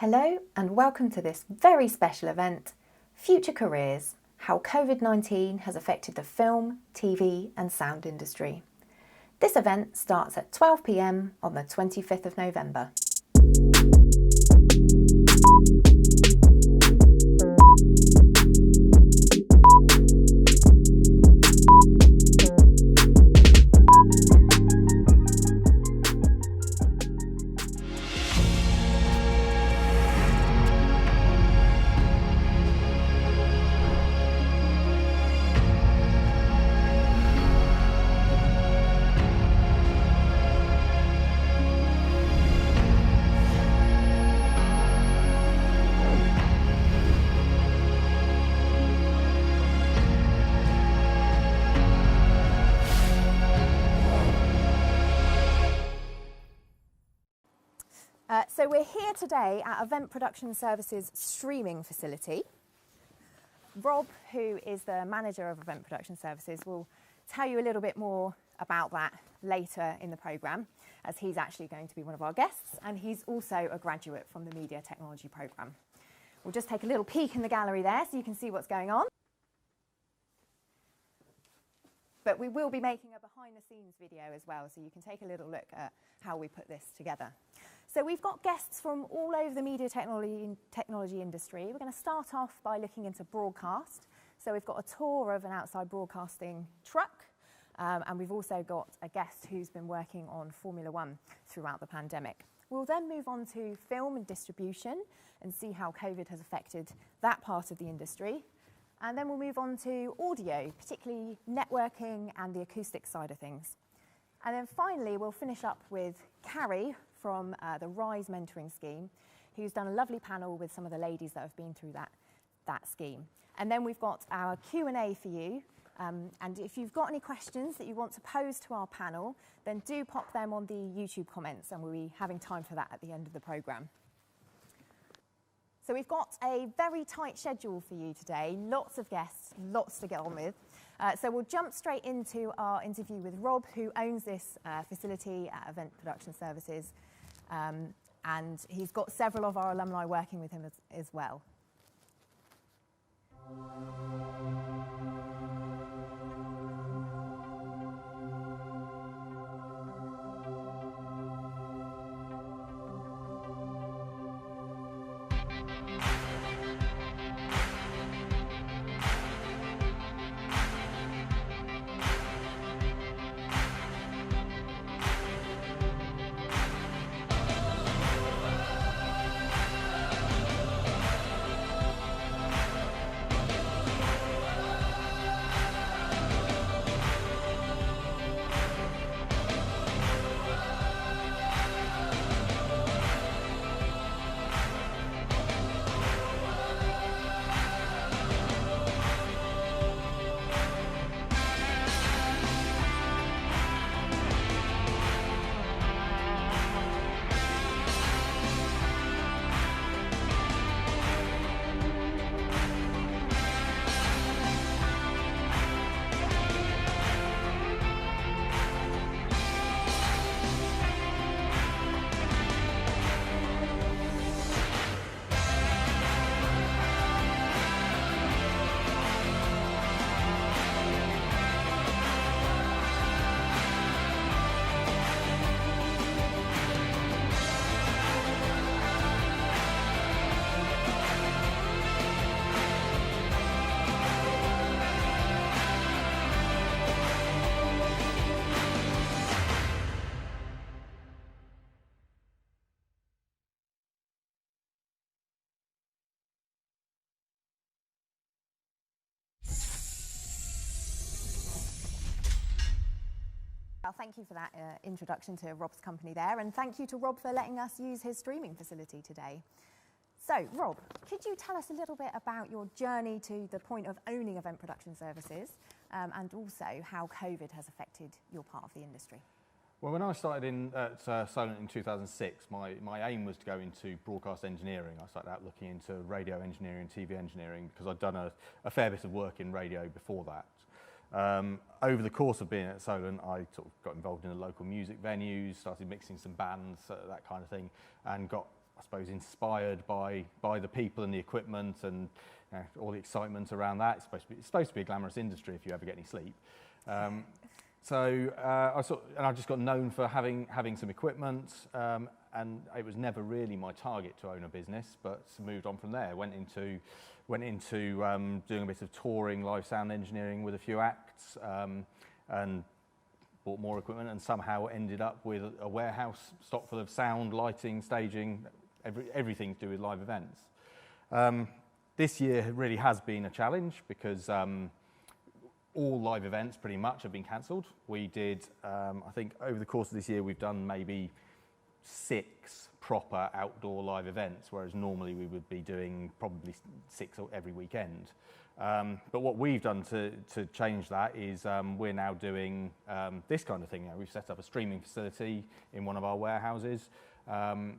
Hello and welcome to this very special event, Future Careers, How COVID-19 has affected the film, TV and sound industry. This event starts at 12 p.m. on the 25th of November. So we're here today at Event Production Services streaming facility. Rob, who is the manager of Event Production Services, will tell you a little bit more about that later in the programme, as he's actually going to be one of our guests and he's also a graduate from the Media Technology programme. We'll just take a little peek in the gallery there so you can see what's going on. But we will be making a behind-the-scenes video as well, so you can take a little look at how we put this together. So we've got guests from all over the media technology industry. We're going to start off by looking into broadcast. So we've got a tour of an outside broadcasting truck, and we've also got a guest who's been working on Formula One throughout the pandemic. We'll then move on to film and distribution and see how COVID has affected that part of the industry. And then we'll move on to audio, particularly networking and the acoustic side of things. And then finally, we'll finish up with Carrie from the RISE mentoring scheme, who's done a lovely panel with some of the ladies that have been through that scheme. And then we've got our Q&A for you. And if you've got any questions that you want to pose to our panel, then do pop them on the YouTube comments, and we'll be having time for that at the end of the programme. So we've got a very tight schedule for you today, lots of guests, lots to get on with. So we'll jump straight into our interview with Rob, who owns this facility at Event Production Services. And he's got several of our alumni working with him as well. Well, thank you for that introduction to Rob's company there, and thank you to Rob for letting us use his streaming facility today. So, Rob, could you tell us a little bit about your journey to the point of owning Event Production Services, and also how COVID has affected your part of the industry? Well, when I started at Solent in 2006, my aim was to go into broadcast engineering. I started out looking into radio engineering, TV engineering, because I'd done a fair bit of work in radio before that. Over the course of being at Solent, I sort of got involved in the local music venues, started mixing some bands, that kind of thing, and got I suppose, inspired by the people and the equipment and all the excitement around that. It's supposed to be a glamorous industry if you ever get any sleep. I just got known for having some equipment, and it was never really my target to own a business, but moved on from there. Went into doing a bit of touring, live sound engineering with a few acts, and bought more equipment, and somehow ended up with a warehouse stock full of sound, lighting, staging, everything to do with live events. This year really has been a challenge because all live events pretty much have been cancelled. We did, I think over the course of this year, we've done maybe 6 proper outdoor live events, whereas normally we would be doing probably 6 every weekend. But what we've done to change that is we're now doing this kind of thing. We've set up a streaming facility in one of our warehouses. So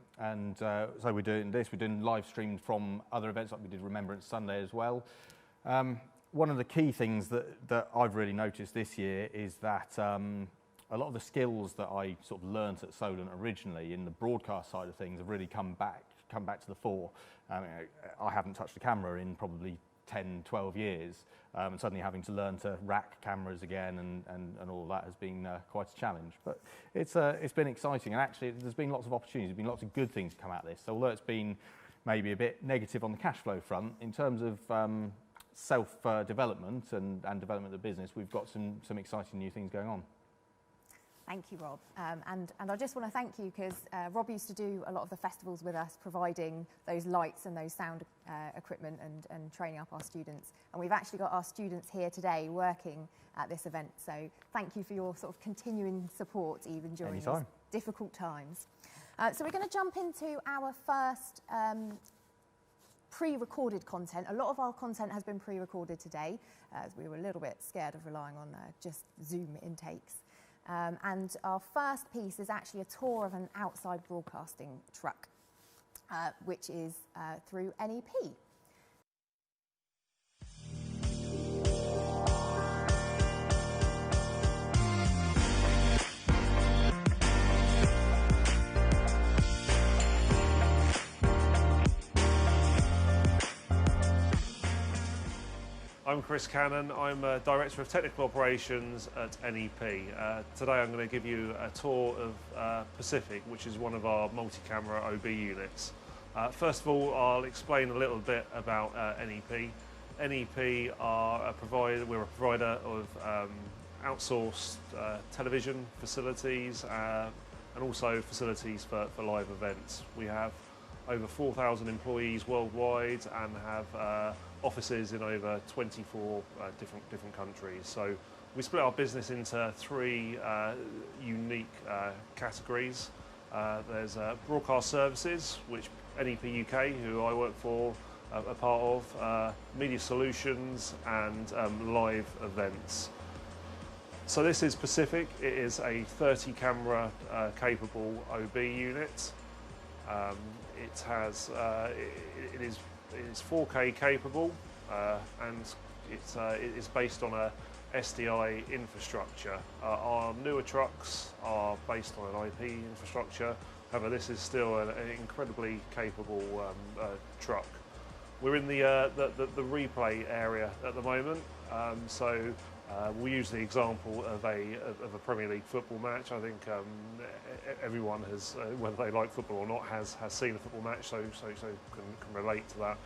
we're doing this. We're doing live streams from other events, like we did Remembrance Sunday as well. One of the key things that I've really noticed this year is that a lot of the skills that I sort of learnt at Solent originally in the broadcast side of things have really come back to the fore. I haven't touched a camera in probably 10, 12 years, and suddenly having to learn to rack cameras again and all of that has been quite a challenge. But it's been exciting, and actually there's been lots of opportunities, there's been lots of good things to come out of this. So although it's been maybe a bit negative on the cash flow front, in terms of self-development and development of the business, we've got some exciting new things going on. Thank you, Rob. And I just want to thank you because Rob used to do a lot of the festivals with us, providing those lights and those sound equipment and training up our students. And we've actually got our students here today working at this event. So thank you for your sort of continuing support even during these difficult times. So we're going to jump into our first pre-recorded content. A lot of our content has been pre-recorded today, as we were a little bit scared of relying on just Zoom intakes. And our first piece is actually a tour of an outside broadcasting truck, which is through NEP. I'm Chris Cannon. I'm a Director of Technical Operations at NEP. Today I'm going to give you a tour of Pacific, which is one of our multi-camera OB units. First of all, I'll explain a little bit about NEP. NEP are we're a provider of outsourced television facilities and also facilities for live events. We have over 4,000 employees worldwide and have offices in over 24 different countries. So we split our business into 3 unique categories. There's broadcast services, which NEP UK, who I work for, are part of, media solutions and live events. So this is Pacific. It is a 30 camera capable OB unit. It has it is 4K capable, and it is based on a SDI infrastructure. Our newer trucks are based on an IP infrastructure. However, this is still an incredibly capable truck. We're in the replay area at the moment, so we use the example of a Premier League football match. I think everyone has, whether they like football or not, has seen a football match, so can relate to that.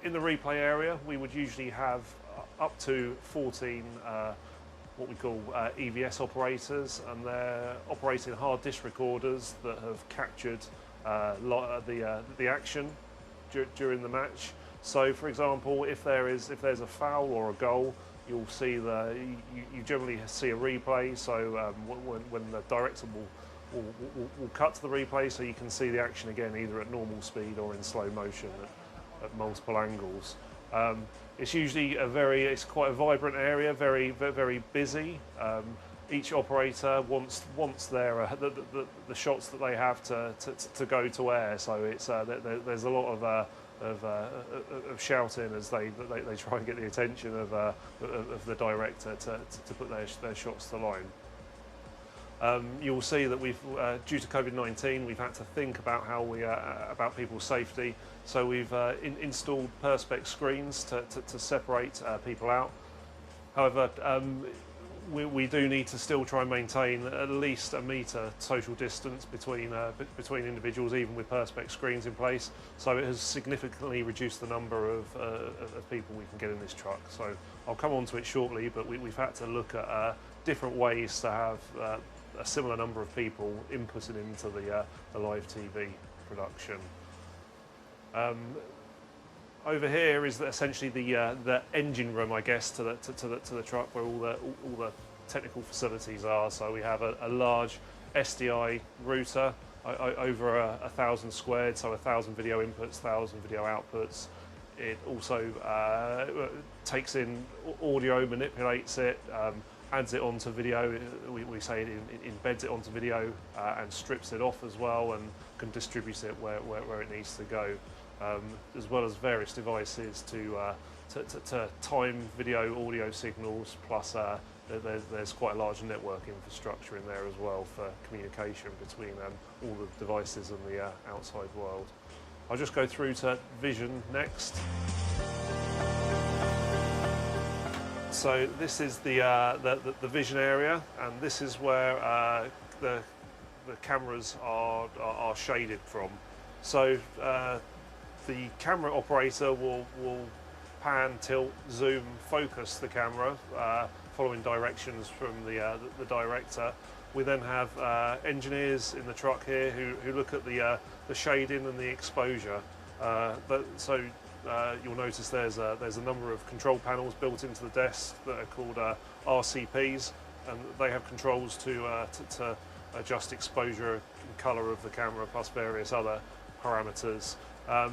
In the replay area, we would usually have up to 14 what we call EVS operators, and they're operating hard disk recorders that have captured the action during the match. So, for example, if there's a foul or a goal, you'll see you generally see a replay. So when the director will cut to the replay, so you can see the action again, either at normal speed or in slow motion at multiple angles. It's usually it's quite a vibrant area, very busy. Each operator wants their the shots that they have to go to air. So it's there's a lot of shouting as they try and get the attention of the director to put their shots to line. You'll see that we've, due to COVID-19, we've had to think about how we about people's safety. So we've installed perspex screens to separate people out. However, we do need to still try and maintain at least a metre social distance between individuals, even with perspex screens in place. So it has significantly reduced the number of people we can get in this truck. So I'll come on to it shortly, but we've had to look at different ways to have a similar number of people inputted into the live TV production. Over here is essentially the engine room, I guess, to the truck, where all the technical facilities are. So we have a large SDI router over 1,000 squared, so 1,000 video inputs, 1,000 video outputs. It also takes in audio, manipulates it, adds it onto video. We say it embeds it onto video and strips it off as well, and can distribute it where it needs to go. As well as various devices to time video, audio signals, plus there's quite a large network infrastructure in there as well for communication between all the devices and the outside world. I'll just go through to vision next. So this is the vision area, and this is where the cameras are shaded from. So the camera operator will pan, tilt, zoom, focus the camera, following directions from the director. We then have engineers in the truck here who look at the shading and the exposure. You'll notice there's a number of control panels built into the desk that are called RCPs, and they have controls to adjust exposure and colour of the camera, plus various other parameters.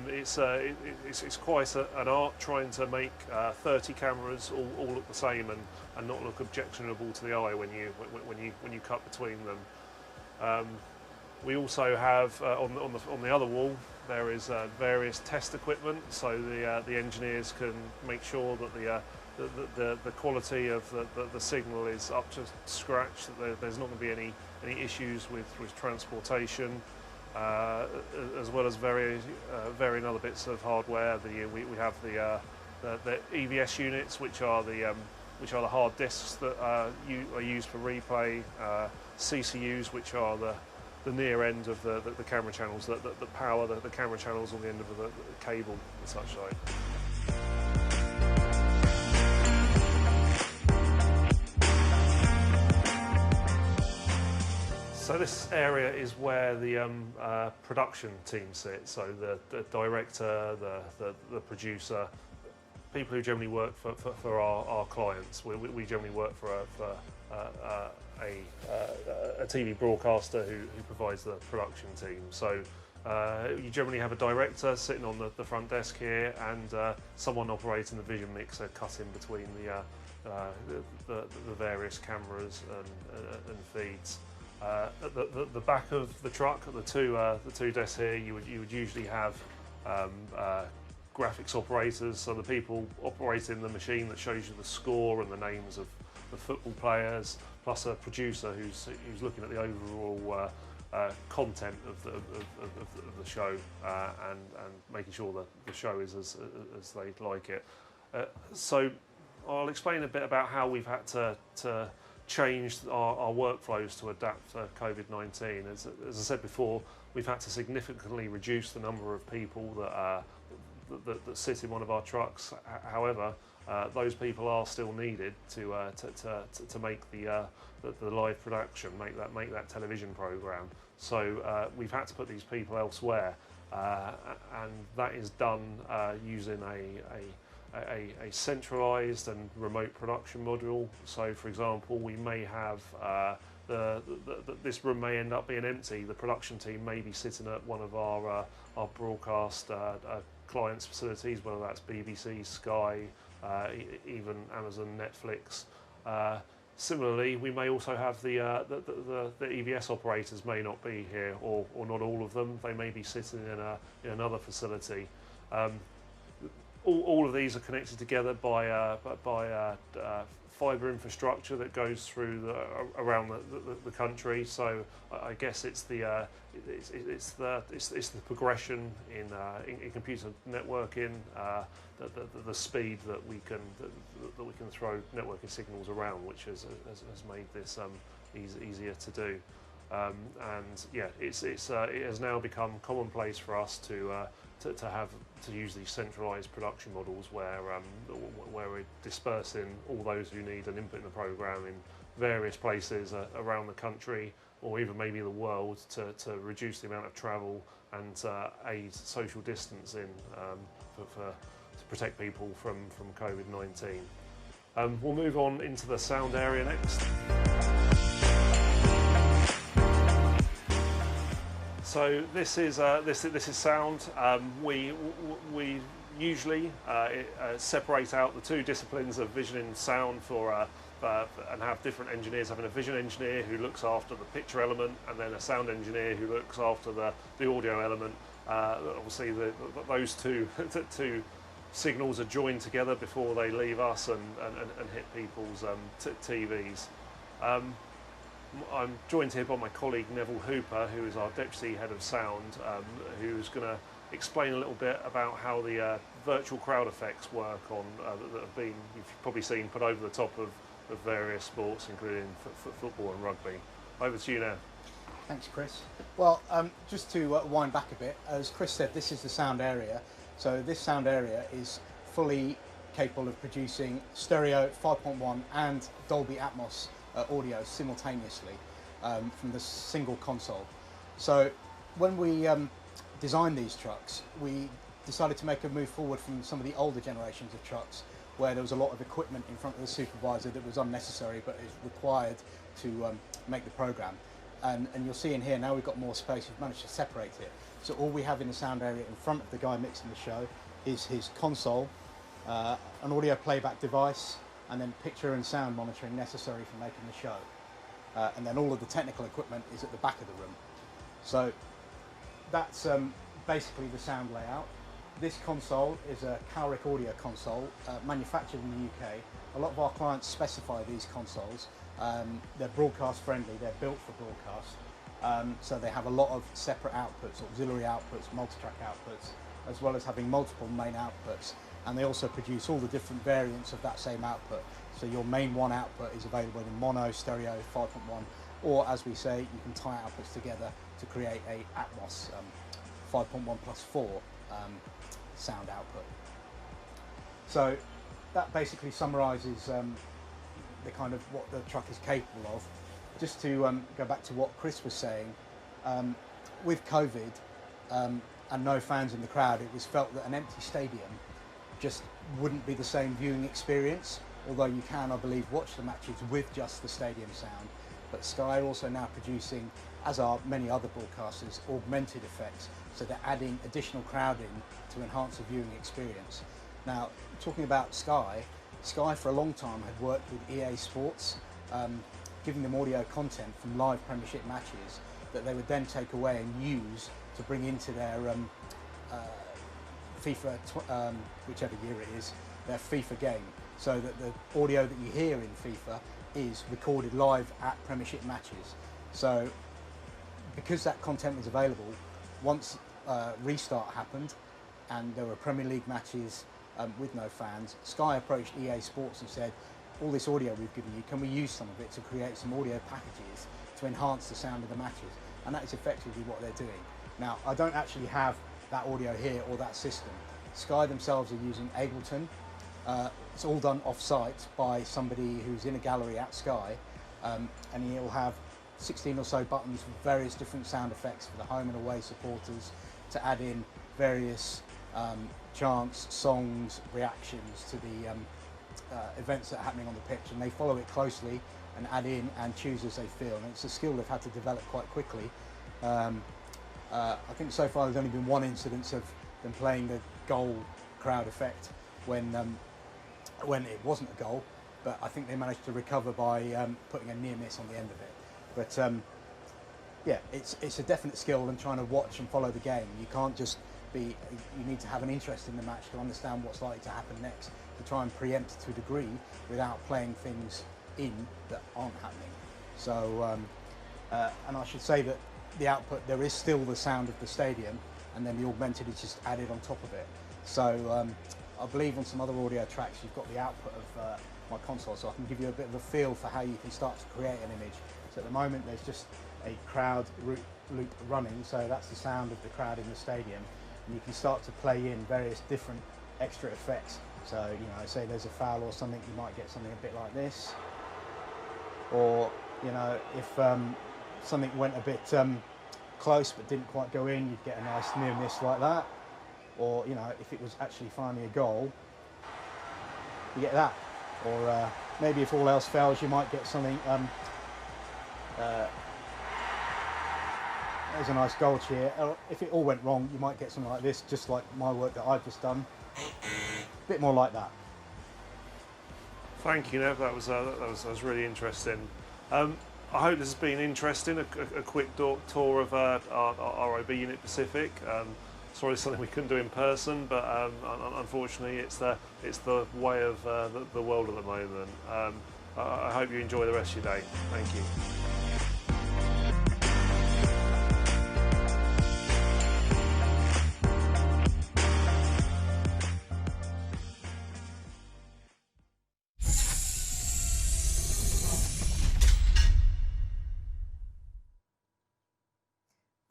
It's quite an art trying to make 30 cameras all look the same and not look objectionable to the eye when you cut between them. We also have on the other wall there is various test equipment, so the engineers can make sure that the quality of the signal is up to scratch, that there's not going to be any issues with transportation. As well as varying other bits of hardware. We have the EVS units, which are the hard disks that are used for replay. CCUs, which are the near end of the camera channels that power the camera channels on the end of the cable and such like. So this area is where the production team sits. So the director, the producer, people who generally work for our clients. We generally work for a TV broadcaster who provides the production team. So you generally have a director sitting on the front desk here, and someone operating the vision mixer cutting between the various cameras and feeds. At the back of the truck, at the two desks here, you would usually have graphics operators, so the people operating the machine that shows you the score and the names of the football players, plus a producer who's looking at the overall content of the show and making sure that the show is as they like it. So I'll explain a bit about how we've had to change our workflows to adapt to COVID-19. As I said before, we've had to significantly reduce the number of people that sit in one of our trucks. However, those people are still needed to make the live production, make that television program. So we've had to put these people elsewhere, and that is done using a centralised and remote production module. So, for example, we may have this room may end up being empty. The production team may be sitting at one of our broadcast clients' facilities, whether that's BBC, Sky, even Amazon, Netflix. Similarly, we may also have the EVS operators may not be here, or not all of them. They may be sitting in another facility. all of these are connected together by fibre infrastructure that goes through around the country. So I guess it's the progression in computer networking, the speed that we can throw networking signals around, which has made this easier to do. And yeah, it has now become commonplace for us to use these centralised production models where we're dispersing all those who need an input in the program in various places around the country, or even maybe the world, to reduce the amount of travel and aid social distancing to protect people from COVID-19. We'll move on into the sound area next. So this is sound. We usually separate out the two disciplines of vision and sound and have different engineers, having a vision engineer who looks after the picture element, and then a sound engineer who looks after the audio element. Obviously, those two signals are joined together before they leave us and hit people's TVs. I'm joined here by my colleague Neville Hooper, who is our Deputy Head of Sound, who's going to explain a little bit about how the virtual crowd effects work on that have been, you've probably seen, put over the top of various sports, including football and rugby. Over to you now. Thanks, Chris. Well, just to wind back a bit, as Chris said, this is the sound area. So this sound area is fully capable of producing stereo, 5.1 and Dolby Atmos audio simultaneously from the single console. So when we designed these trucks, we decided to make a move forward from some of the older generations of trucks where there was a lot of equipment in front of the supervisor that was unnecessary but is required to make the program. And you'll see in here now we've got more space, we've managed to separate it. So all we have in the sound area in front of the guy mixing the show is his console, an audio playback device, and then picture and sound monitoring necessary for making the show. And then all of the technical equipment is at the back of the room. So that's basically the sound layout. This console is a Calric audio console, manufactured in the UK. A lot of our clients specify these consoles. They're broadcast friendly, they're built for broadcast. So they have a lot of separate outputs, auxiliary outputs, multi-track outputs, as well as having multiple main outputs. And they also produce all the different variants of that same output. So your main one output is available in mono, stereo, 5.1, or as we say, you can tie outputs together to create a Atmos 5.1+4 sound output. So that basically summarizes the kind of what the truck is capable of. Just to go back to what Chris was saying, with COVID and no fans in the crowd, it was felt that an empty stadium just wouldn't be the same viewing experience, although you can, I believe, watch the matches with just the stadium sound. But Sky are also now producing, as are many other broadcasters, augmented effects, so they're adding additional crowding to enhance the viewing experience. Now, talking about Sky for a long time had worked with EA Sports, giving them audio content from live Premiership matches that they would then take away and use to bring into their FIFA, whichever year it is, their FIFA game, so that the audio that you hear in FIFA is recorded live at Premiership matches. So because that content was available, once restart happened and there were Premier League matches with no fans, Sky approached EA Sports and said, all this audio we've given you, can we use some of it to create some audio packages to enhance the sound of the matches? And that is effectively what they're doing. Now, I don't actually have that audio here or that system. Sky themselves are using Ableton. It's all done off-site by somebody who's in a gallery at Sky, and he'll have 16 or so buttons with various different sound effects for the home and away supporters to add in various chants, songs, reactions to the events that are happening on the pitch, and they follow it closely and add in and choose as they feel. And it's a skill they've had to develop quite quickly. I think so far there's only been one incidence of them playing the goal crowd effect when it wasn't a goal, but I think they managed to recover by putting a near miss on the end of it. But yeah, it's a definite skill in trying to watch and follow the game. You can't just you need to have an interest in the match to understand what's likely to happen next, to try and preempt to a degree without playing things in that aren't happening. So, and I should say that the output, there is still the sound of the stadium, and then the augmented is just added on top of it. So I believe on some other audio tracks you've got the output of my console, so I can give you a bit of a feel for how you can start to create an image. So at the moment there's just a crowd loop running, so that's the sound of the crowd in the stadium, and you can start to play in various different extra effects. So, you know, say there's a foul or something, you might get something a bit like this, or, you know, if something went a bit close but didn't quite go in, you'd get a nice near miss like that. Or, you know, if it was actually finally a goal, you get that. Or maybe if all else fails, you might get something. There's a nice goal cheer. Or if it all went wrong, you might get something like this, just like my work that I've just done. A bit more like that. Thank you, Nev. That was really interesting. I hope this has been interesting. A quick tour of our OB unit Pacific. Sorry, something we couldn't do in person, but unfortunately, it's the way of the world at the moment. I hope you enjoy the rest of your day. Thank you.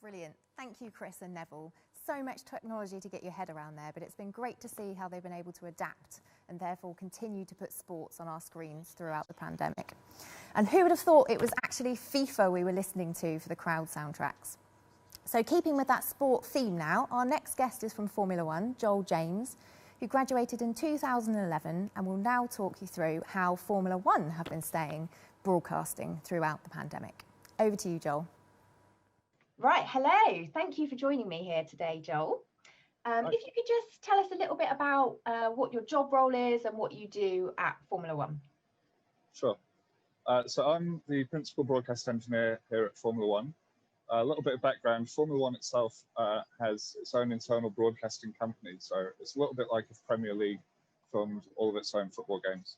Brilliant. Thank you, Chris and Neville. So much technology to get your head around there, but it's been great to see how they've been able to adapt and therefore continue to put sports on our screens throughout the pandemic. And who would have thought it was actually FIFA we were listening to for the crowd soundtracks? So keeping with that sport theme now, our next guest is from Formula One, Joel James, who graduated in 2011 and will now talk you through how Formula One have been staying broadcasting throughout the pandemic. Over to you, Joel. Right, hello. Thank you for joining me here today, Joel. If you could just tell us a little bit about what your job role is and what you do at Formula One. Sure. So I'm the principal broadcast engineer here at Formula One. A little bit of background, Formula One itself has its own internal broadcasting company. So it's a little bit like if Premier League filmed all of its own football games.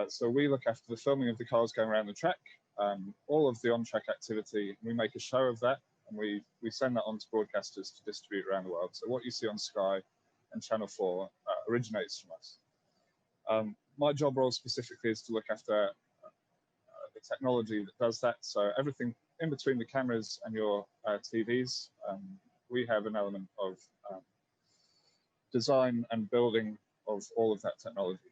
So we look after the filming of the cars going around the track, all of the on-track activity. We make a show of that, and we send that on to broadcasters to distribute around the world. So what you see on Sky and Channel 4 originates from us. My job role specifically is to look after the technology that does that. So everything in between the cameras and your TVs, we have an element of design and building of all of that technology.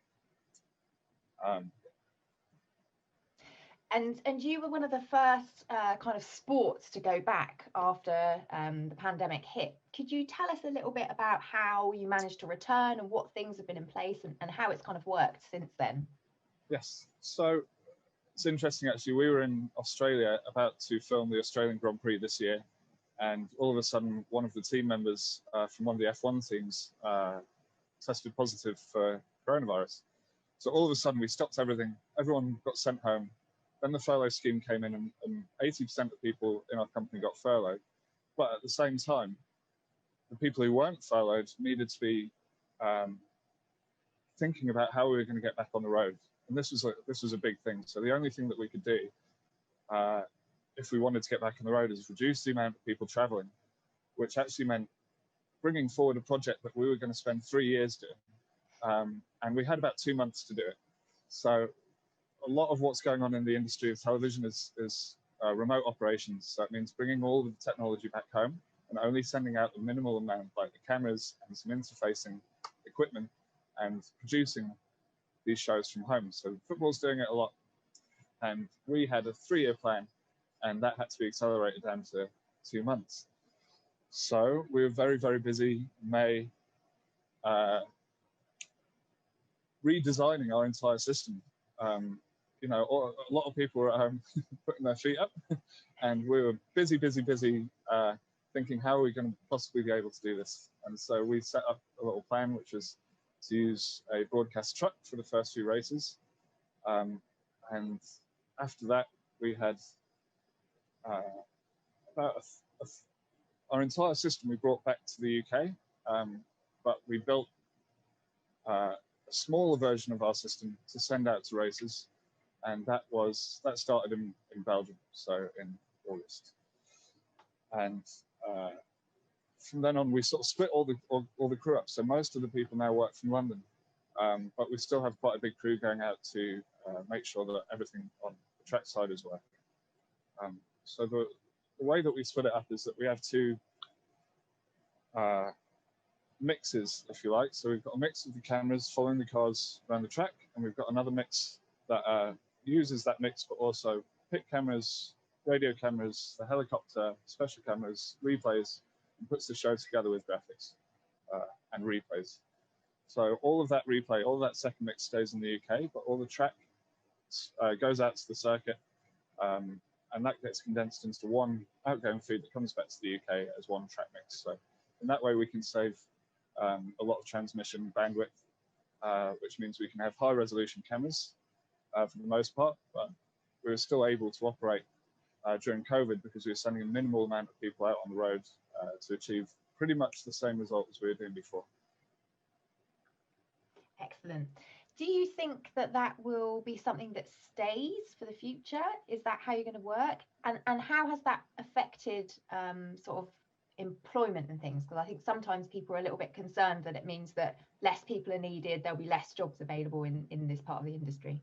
And you were one of the first kind of sports to go back after the pandemic hit. Could you tell us a little bit about how you managed to return and what things have been in place and how it's kind of worked since then? Yes, so it's interesting actually. We were in Australia about to film the Australian Grand Prix this year, and all of a sudden one of the team members from one of the F1 teams tested positive for coronavirus. So all of a sudden we stopped everything, everyone got sent home. Then the furlough scheme came in and 80% of people in our company got furloughed. But at the same time, the people who weren't furloughed needed to be thinking about how we were going to get back on the road. And this was a big thing. So the only thing that we could do if we wanted to get back on the road is reduce the amount of people traveling, which actually meant bringing forward a project that we were going to spend 3 years doing. And we had about 2 months to do it. So a lot of what's going on in the industry of television is remote operations. So that means bringing all of the technology back home and only sending out the minimal amount, like the cameras and some interfacing equipment, and producing these shows from home. So football's doing it a lot. And we had a 3-year plan, and that had to be accelerated down to 2 months. So we were very, very busy in May redesigning our entire system. You know, a lot of people were at home putting their feet up, and we were busy thinking, how are we going to possibly be able to do this? And so we set up a little plan, which was to use a broadcast truck for the first few races. And after that, we had about our entire system we brought back to the UK, but we built a smaller version of our system to send out to races, and that started in Belgium, so in August. And from then on, we sort of split all the crew up. So most of the people now work from London, but we still have quite a big crew going out to make sure that everything on the track side is working. So the way that we split it up is that we have two mixes, if you like. So we've got a mix of the cameras following the cars around the track, and we've got another mix that uses that mix, but also pit cameras, radio cameras, the helicopter, special cameras, replays, and puts the show together with graphics and replays. So all of that replay, all of that second mix stays in the UK, but all the track goes out to the circuit, and that gets condensed into one outgoing feed that comes back to the UK as one track mix. So in that way, we can save a lot of transmission bandwidth, which means we can have high resolution cameras for the most part, but we were still able to operate during COVID because we were sending a minimal amount of people out on the road to achieve pretty much the same result as we were doing before. Excellent. Do you think that that will be something that stays for the future? Is that how you're going to work? And how has that affected sort of employment and things? Because I think sometimes people are a little bit concerned that it means that less people are needed, there'll be less jobs available in this part of the industry.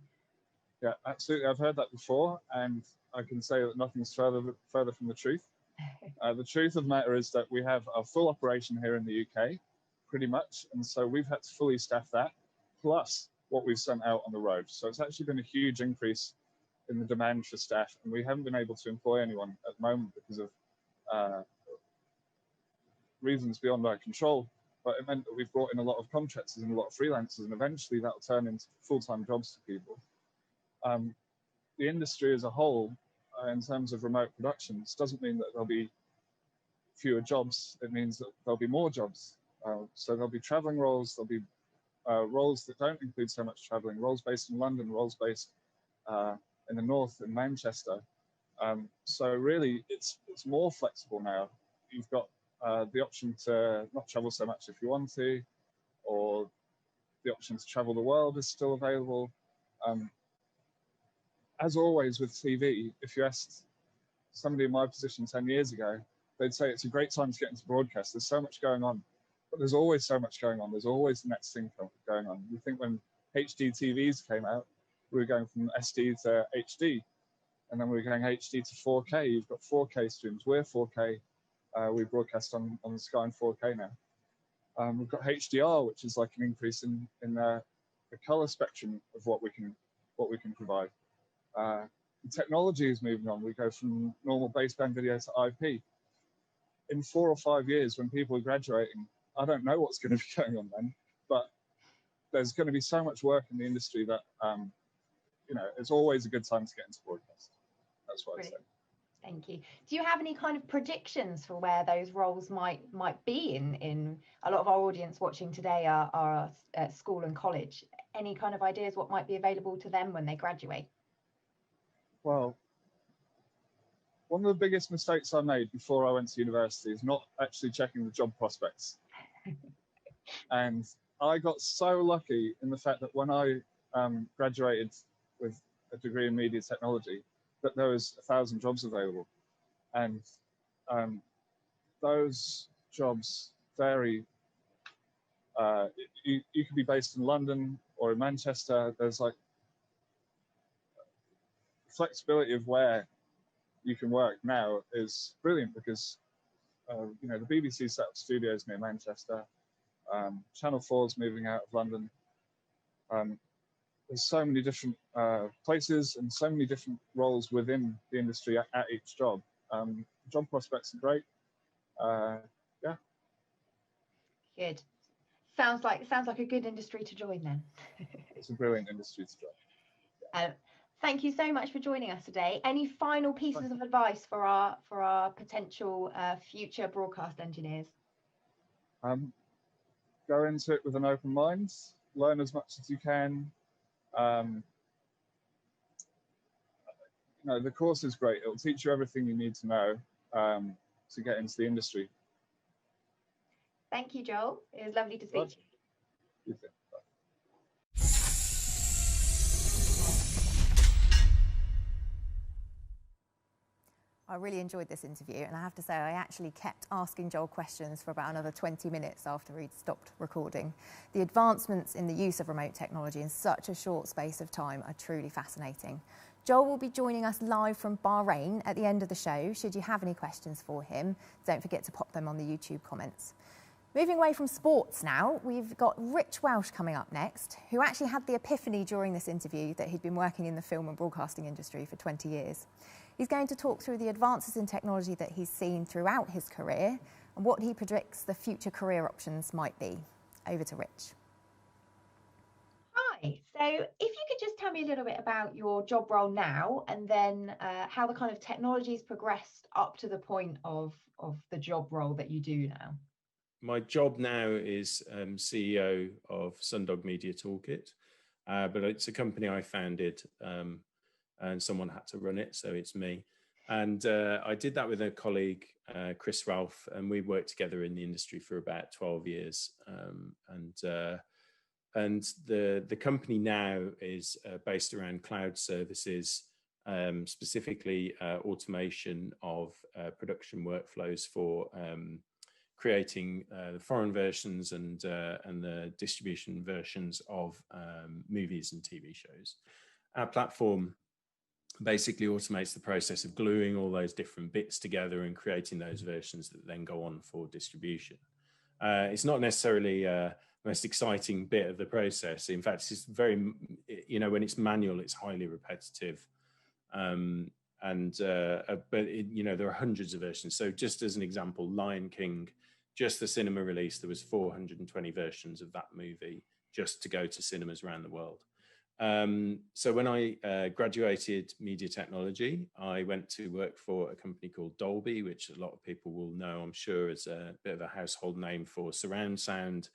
Yeah, absolutely. I've heard that before, and I can say that nothing's further from the truth. The truth of the matter is that we have a full operation here in the UK, pretty much, and so we've had to fully staff that, plus what we've sent out on the road. So it's actually been a huge increase in the demand for staff, and we haven't been able to employ anyone at the moment because of reasons beyond our control. But it meant that we've brought in a lot of contractors and a lot of freelancers, and eventually that'll turn into full-time jobs to people. The industry as a whole, in terms of remote productions, doesn't mean that there'll be fewer jobs. It means that there'll be more jobs. So there'll be traveling roles, there'll be roles that don't include so much traveling, roles based in London, roles based in the north, in Manchester. So really, it's more flexible now. You've got the option to not travel so much if you want to, or the option to travel the world is still available. As always with TV, if you asked somebody in my position 10 years ago, they'd say it's a great time to get into broadcast. There's so much going on, but there's always so much going on. There's always the next thing going on. You think when HD TVs came out, we were going from SD to HD, and then we were going HD to 4K. You've got 4K streams. We're 4K. We broadcast on the Sky in 4K now. We've got HDR, which is like an increase in the color spectrum of what we can provide. The technology is moving on. We go from normal baseband video to IP. In 4 or 5 years, when people are graduating, I don't know what's going to be going on then, but there's going to be so much work in the industry that, it's always a good time to get into broadcast. That's what I say. Thank you. Do you have any kind of predictions for where those roles might be in a lot of our audience watching today are at school and college? Any kind of ideas what might be available to them when they graduate? Well, one of the biggest mistakes I made before I went to university is not actually checking the job prospects. And I got so lucky in the fact that when I graduated with a degree in media technology, that there was 1,000 jobs available. And those jobs vary. You could be based in London or in Manchester. There's like flexibility of where you can work now is brilliant because the BBC set up studios near Manchester. Channel 4's moving out of London. There's so many different places and so many different roles within the industry at each job. Job prospects are great. Yeah. Good. Sounds like a good industry to join then. It's a brilliant industry to join. Thank you so much for joining us today. Any final pieces of advice for our potential future broadcast engineers? Go into it with an open mind. Learn as much as you can. The course is great. It'll teach you everything you need to know to get into the industry. Thank you, Joel. It was lovely to speak to you. You too. Bye. I really enjoyed this interview, and I have to say I actually kept asking Joel questions for about another 20 minutes after he'd stopped recording. The advancements in the use of remote technology in such a short space of time are truly fascinating. Joel will be joining us live from Bahrain at the end of the show. Should you have any questions for him, don't forget to pop them on the YouTube comments. Moving away from sports now, we've got Rich Welsh coming up next, who actually had the epiphany during this interview that he'd been working in the film and broadcasting industry for 20 years. He's going to talk through the advances in technology that he's seen throughout his career and what he predicts the future career options might be. Over to Rich. Hi, so if you could just tell me a little bit about your job role now, and then how the kind of technology's progressed up to the point of the job role that you do now. My job now is CEO of Sundog Media Toolkit, but it's a company I founded and someone had to run it, so it's me. And I did that with a colleague, Chris Ralph, and we worked together in the industry for about 12 years. And the company now is based around cloud services, specifically automation of production workflows for creating the foreign versions and the distribution versions of movies and TV shows. Our platform basically automates the process of gluing all those different bits together and creating those versions that then go on for distribution. It's not necessarily the most exciting bit of the process. In fact, it's very, when it's manual, it's highly repetitive. But there are hundreds of versions. So just as an example, Lion King, just the cinema release, there was 420 versions of that movie just to go to cinemas around the world. So when I graduated media technology, I went to work for a company called Dolby, which a lot of people will know, I'm sure, is a bit of a household name for surround sound.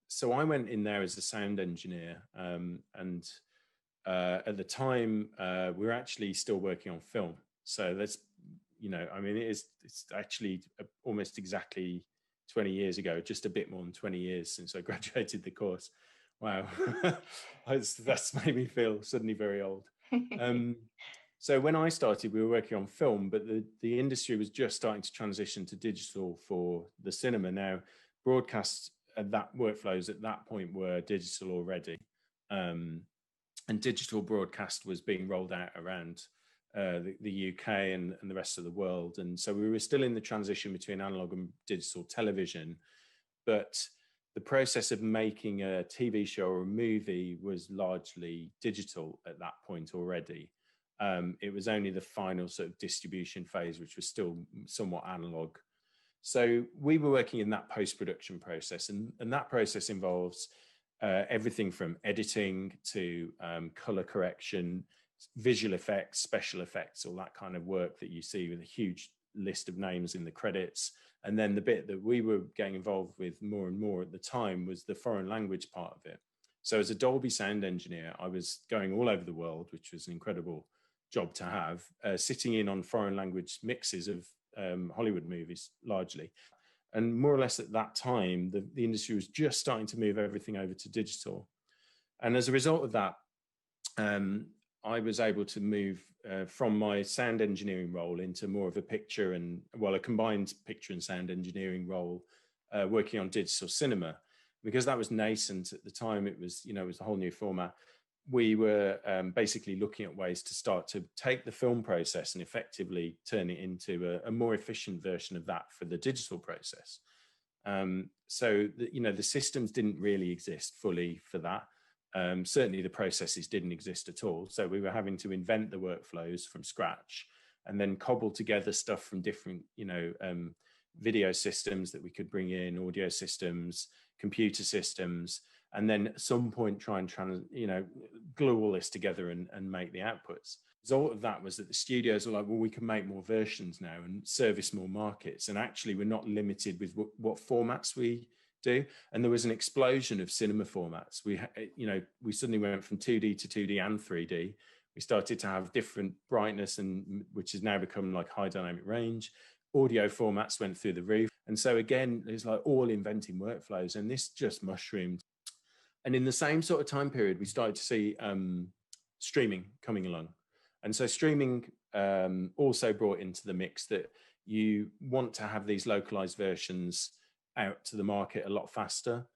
So I went in there as a sound engineer, and at the time we were actually still working on film. So that's, it's actually almost exactly 20 years ago, just a bit more than 20 years since I graduated the course. Wow, that's made me feel suddenly very old. So when I started, we were working on film, but the industry was just starting to transition to digital for the cinema. Now, broadcast workflows at that point were digital already, and digital broadcast was being rolled out around the UK and the rest of the world. And so we were still in the transition between analog and digital television, but the process of making a TV show or a movie was largely digital at that point already. It was only the final sort of distribution phase, which was still somewhat analog. So we were working in that post-production process, and that process involves everything from editing to color correction, visual effects, special effects, all that kind of work that you see with a huge list of names in the credits. And then the bit that we were getting involved with more and more at the time was the foreign language part of it. So as a Dolby sound engineer, I was going all over the world, which was an incredible job to have, sitting in on foreign language mixes of Hollywood movies, largely. And more or less at that time, the industry was just starting to move everything over to digital. And as a result of that, I was able to move from my sound engineering role into more of a combined picture and sound engineering role, working on digital cinema. Because that was nascent at the time, it was a whole new format. We were basically looking at ways to start to take the film process and effectively turn it into a more efficient version of that for the digital process. So the systems didn't really exist fully for that. Certainly the processes didn't exist at all. So we were having to invent the workflows from scratch and then cobble together stuff from different, video systems that we could bring in, audio systems, computer systems, and then at some point try and glue all this together and make the outputs. The result of that was that the studios are like, well, we can make more versions now and service more markets. And actually we're not limited with what formats we do. And there was an explosion of cinema formats. We suddenly went from 2D to 2D and 3D. We started to have different brightness, and which has now become like high dynamic range. audio formats went through the roof. And so again, it's like all inventing workflows, and this just mushroomed. And in the same sort of time period, we started to see streaming coming along. And so streaming also brought into the mix that you want to have these localized versions out to the market a lot faster.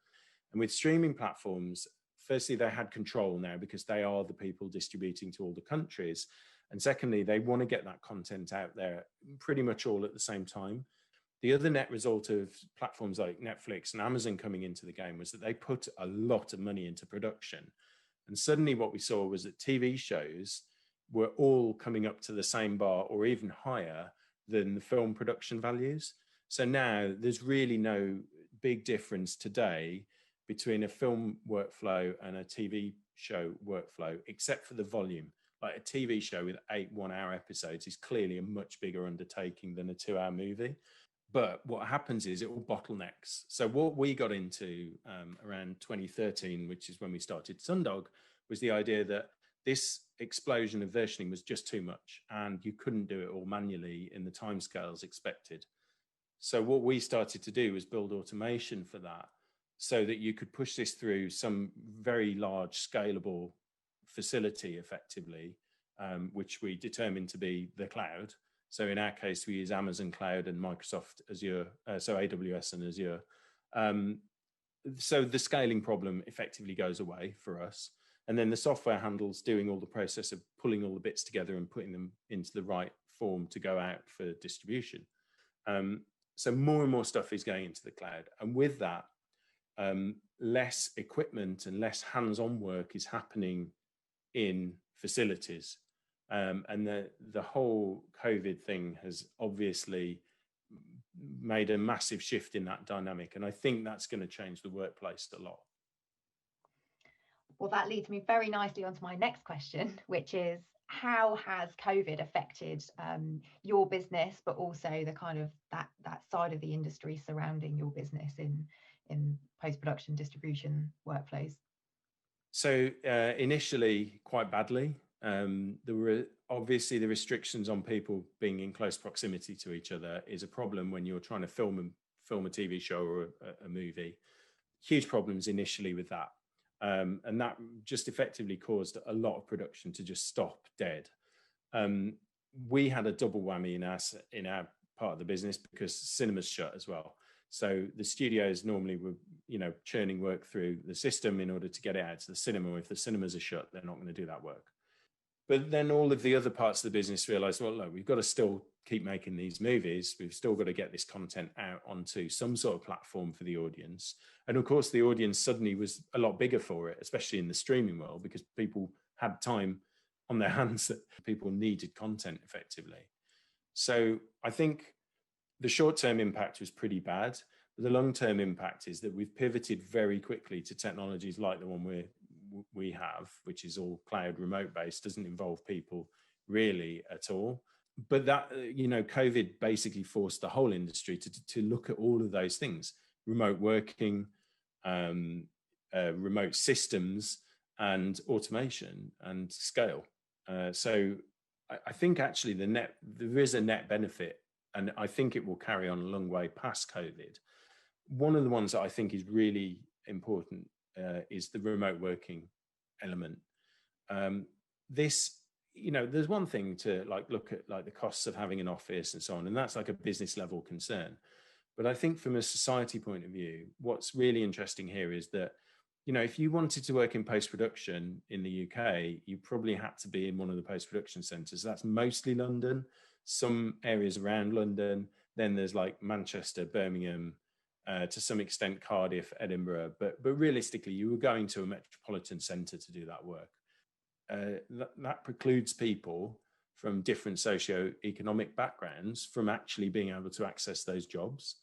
And with streaming platforms, firstly, they had control now because they are the people distributing to all the countries. And secondly, they want to get that content out there pretty much all at the same time. The other net result of platforms like Netflix and Amazon coming into the game was that they put a lot of money into production. And suddenly what we saw was that TV shows were all coming up to the same bar or even higher than the film production values. So now there's really no big difference today between a film workflow and a TV show workflow, except for the volume. Like a TV show with 8 one-hour episodes is clearly a much bigger undertaking than a 2-hour movie. But what happens is it all bottlenecks. So what we got into around 2013, which is when we started Sundog, was the idea that this explosion of versioning was just too much and you couldn't do it all manually in the timescales expected. So what we started to do was build automation for that so that you could push this through some very large scalable facility effectively, which we determined to be the cloud. So in our case, we use Amazon Cloud and Microsoft Azure, so AWS and Azure. So the scaling problem effectively goes away for us. And then the software handles doing all the process of pulling all the bits together and putting them into the right form to go out for distribution. So more and more stuff is going into the cloud. And with that, less equipment and less hands-on work is happening in facilities. And the whole COVID thing has obviously made a massive shift in that dynamic. And I think that's going to change the workplace a lot. Well, that leads me very nicely onto my next question, which is how has COVID affected your business, but also the kind of that side of the industry surrounding your business in post-production distribution workflows? So initially, quite badly. There were obviously the restrictions on people being in close proximity to each other is a problem when you're trying to film a TV show or a movie. Huge problems initially with that. And that just effectively caused a lot of production to just stop dead. We had a double whammy in our part of the business because cinemas shut as well. So the studios normally were, churning work through the system in order to get it out to the cinema. If the cinemas are shut, they're not going to do that work. But then all of the other parts of the business realized, well, look, we've got to still keep making these movies. We've still got to get this content out onto some sort of platform for the audience. And of course, the audience suddenly was a lot bigger for it, especially in the streaming world, because people had time on their hands that people needed content effectively. So I think the short-term impact was pretty bad. But the long-term impact is that we've pivoted very quickly to technologies like the one we have, which is all cloud remote based, doesn't involve people really at all. But that, COVID basically forced the whole industry to look at all of those things: remote working, remote systems, and automation and scale. So I think actually there is a net benefit, and I think it will carry on a long way past COVID. One of the ones that I think is really important is the remote working element. There's one thing to look at the costs of having an office and so on, and that's like a business level concern. But I think from a society point of view, what's really interesting here is that, if you wanted to work in post-production in the UK, you probably had to be in one of the post-production centres. That's mostly London, some areas around London. Then there's like Manchester, Birmingham, to some extent Cardiff, Edinburgh, but realistically you were going to a metropolitan centre to do that work. That precludes people from different socio-economic backgrounds from actually being able to access those jobs.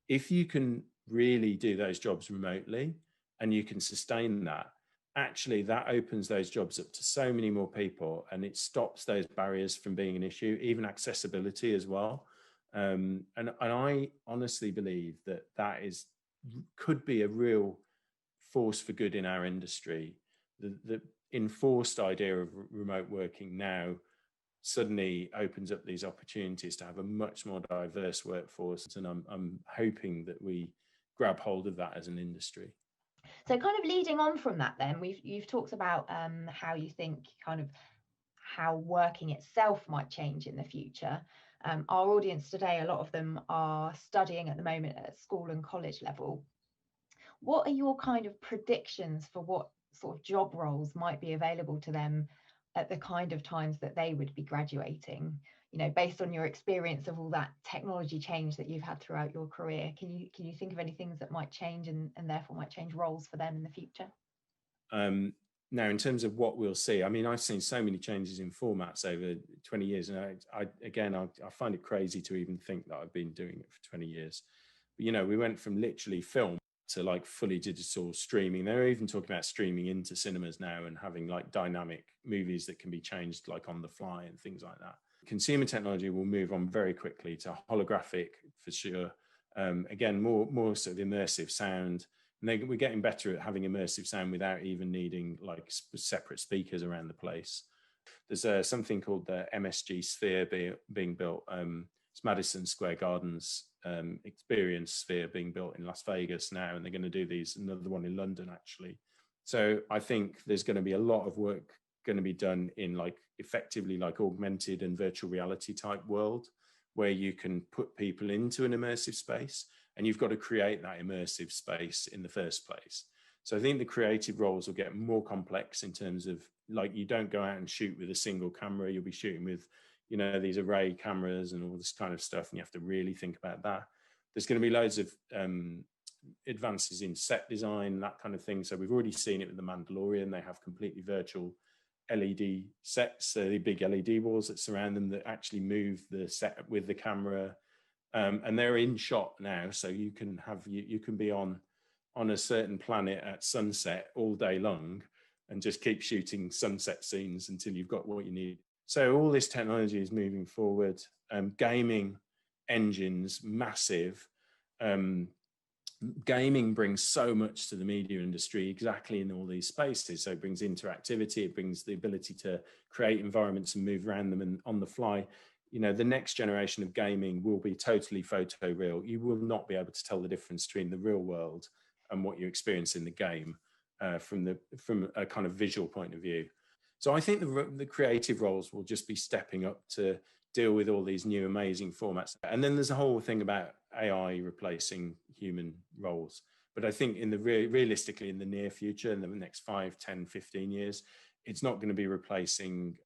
If you can really do those jobs remotely and you can sustain that, actually that opens those jobs up to so many more people, and it stops those barriers from being an issue, even accessibility as well. And I honestly believe that could be a real force for good in our industry. The enforced idea of remote working now suddenly opens up these opportunities to have a much more diverse workforce. And I'm hoping that we grab hold of that as an industry. So kind of leading on from that then, you've talked about how you think kind of how working itself might change in the future. Our audience today, a lot of them are studying at the moment at school and college level. What are your kind of predictions for what sort of job roles might be available to them at the kind of times that they would be graduating? You know, based on your experience of all that technology change that you've had throughout your career, can you think of any things that might change and therefore might change roles for them in the future? Now, in terms of what we'll see, I mean, I've seen so many changes in formats over 20 years, and I find it crazy to even think that I've been doing it for 20 years. But, you know, we went from literally film to like fully digital streaming. They're even talking about streaming into cinemas now and having like dynamic movies that can be changed like on the fly and things like that. Consumer technology will move on very quickly to holographic for sure. Again, more sort of immersive sound. And we're getting better at having immersive sound without even needing like separate speakers around the place. There's something called the MSG Sphere being built. It's Madison Square Garden's experience sphere being built in Las Vegas now, and they're going to do another one in London actually. So I think there's going to be a lot of work going to be done in like effectively like augmented and virtual reality type world, where you can put people into an immersive space, and you've got to create that immersive space in the first place. So I think the creative roles will get more complex in terms of like, you don't go out and shoot with a single camera, you'll be shooting with, you know, these array cameras and all this kind of stuff, and you have to really think about that. There's going to be loads of advances in set design, that kind of thing. So we've already seen it with The Mandalorian. They have completely virtual LED sets, so the big LED walls that surround them that actually move the set with the camera, and they're in shot now, so you can be on a certain planet at sunset all day long and just keep shooting sunset scenes until you've got what you need. So all this technology is moving forward. Gaming engines, massive. Gaming brings so much to the media industry exactly in all these spaces. So it brings interactivity, it brings the ability to create environments and move around them and on the fly. You know, the next generation of gaming will be totally photoreal. You will not be able to tell the difference between the real world and what you experience in the game from a kind of visual point of view. So I think the creative roles will just be stepping up to deal with all these new amazing formats. And then there's a whole thing about AI replacing human roles. But I think realistically in the near future, in the next 5, 10, 15 years, it's not going to be replacing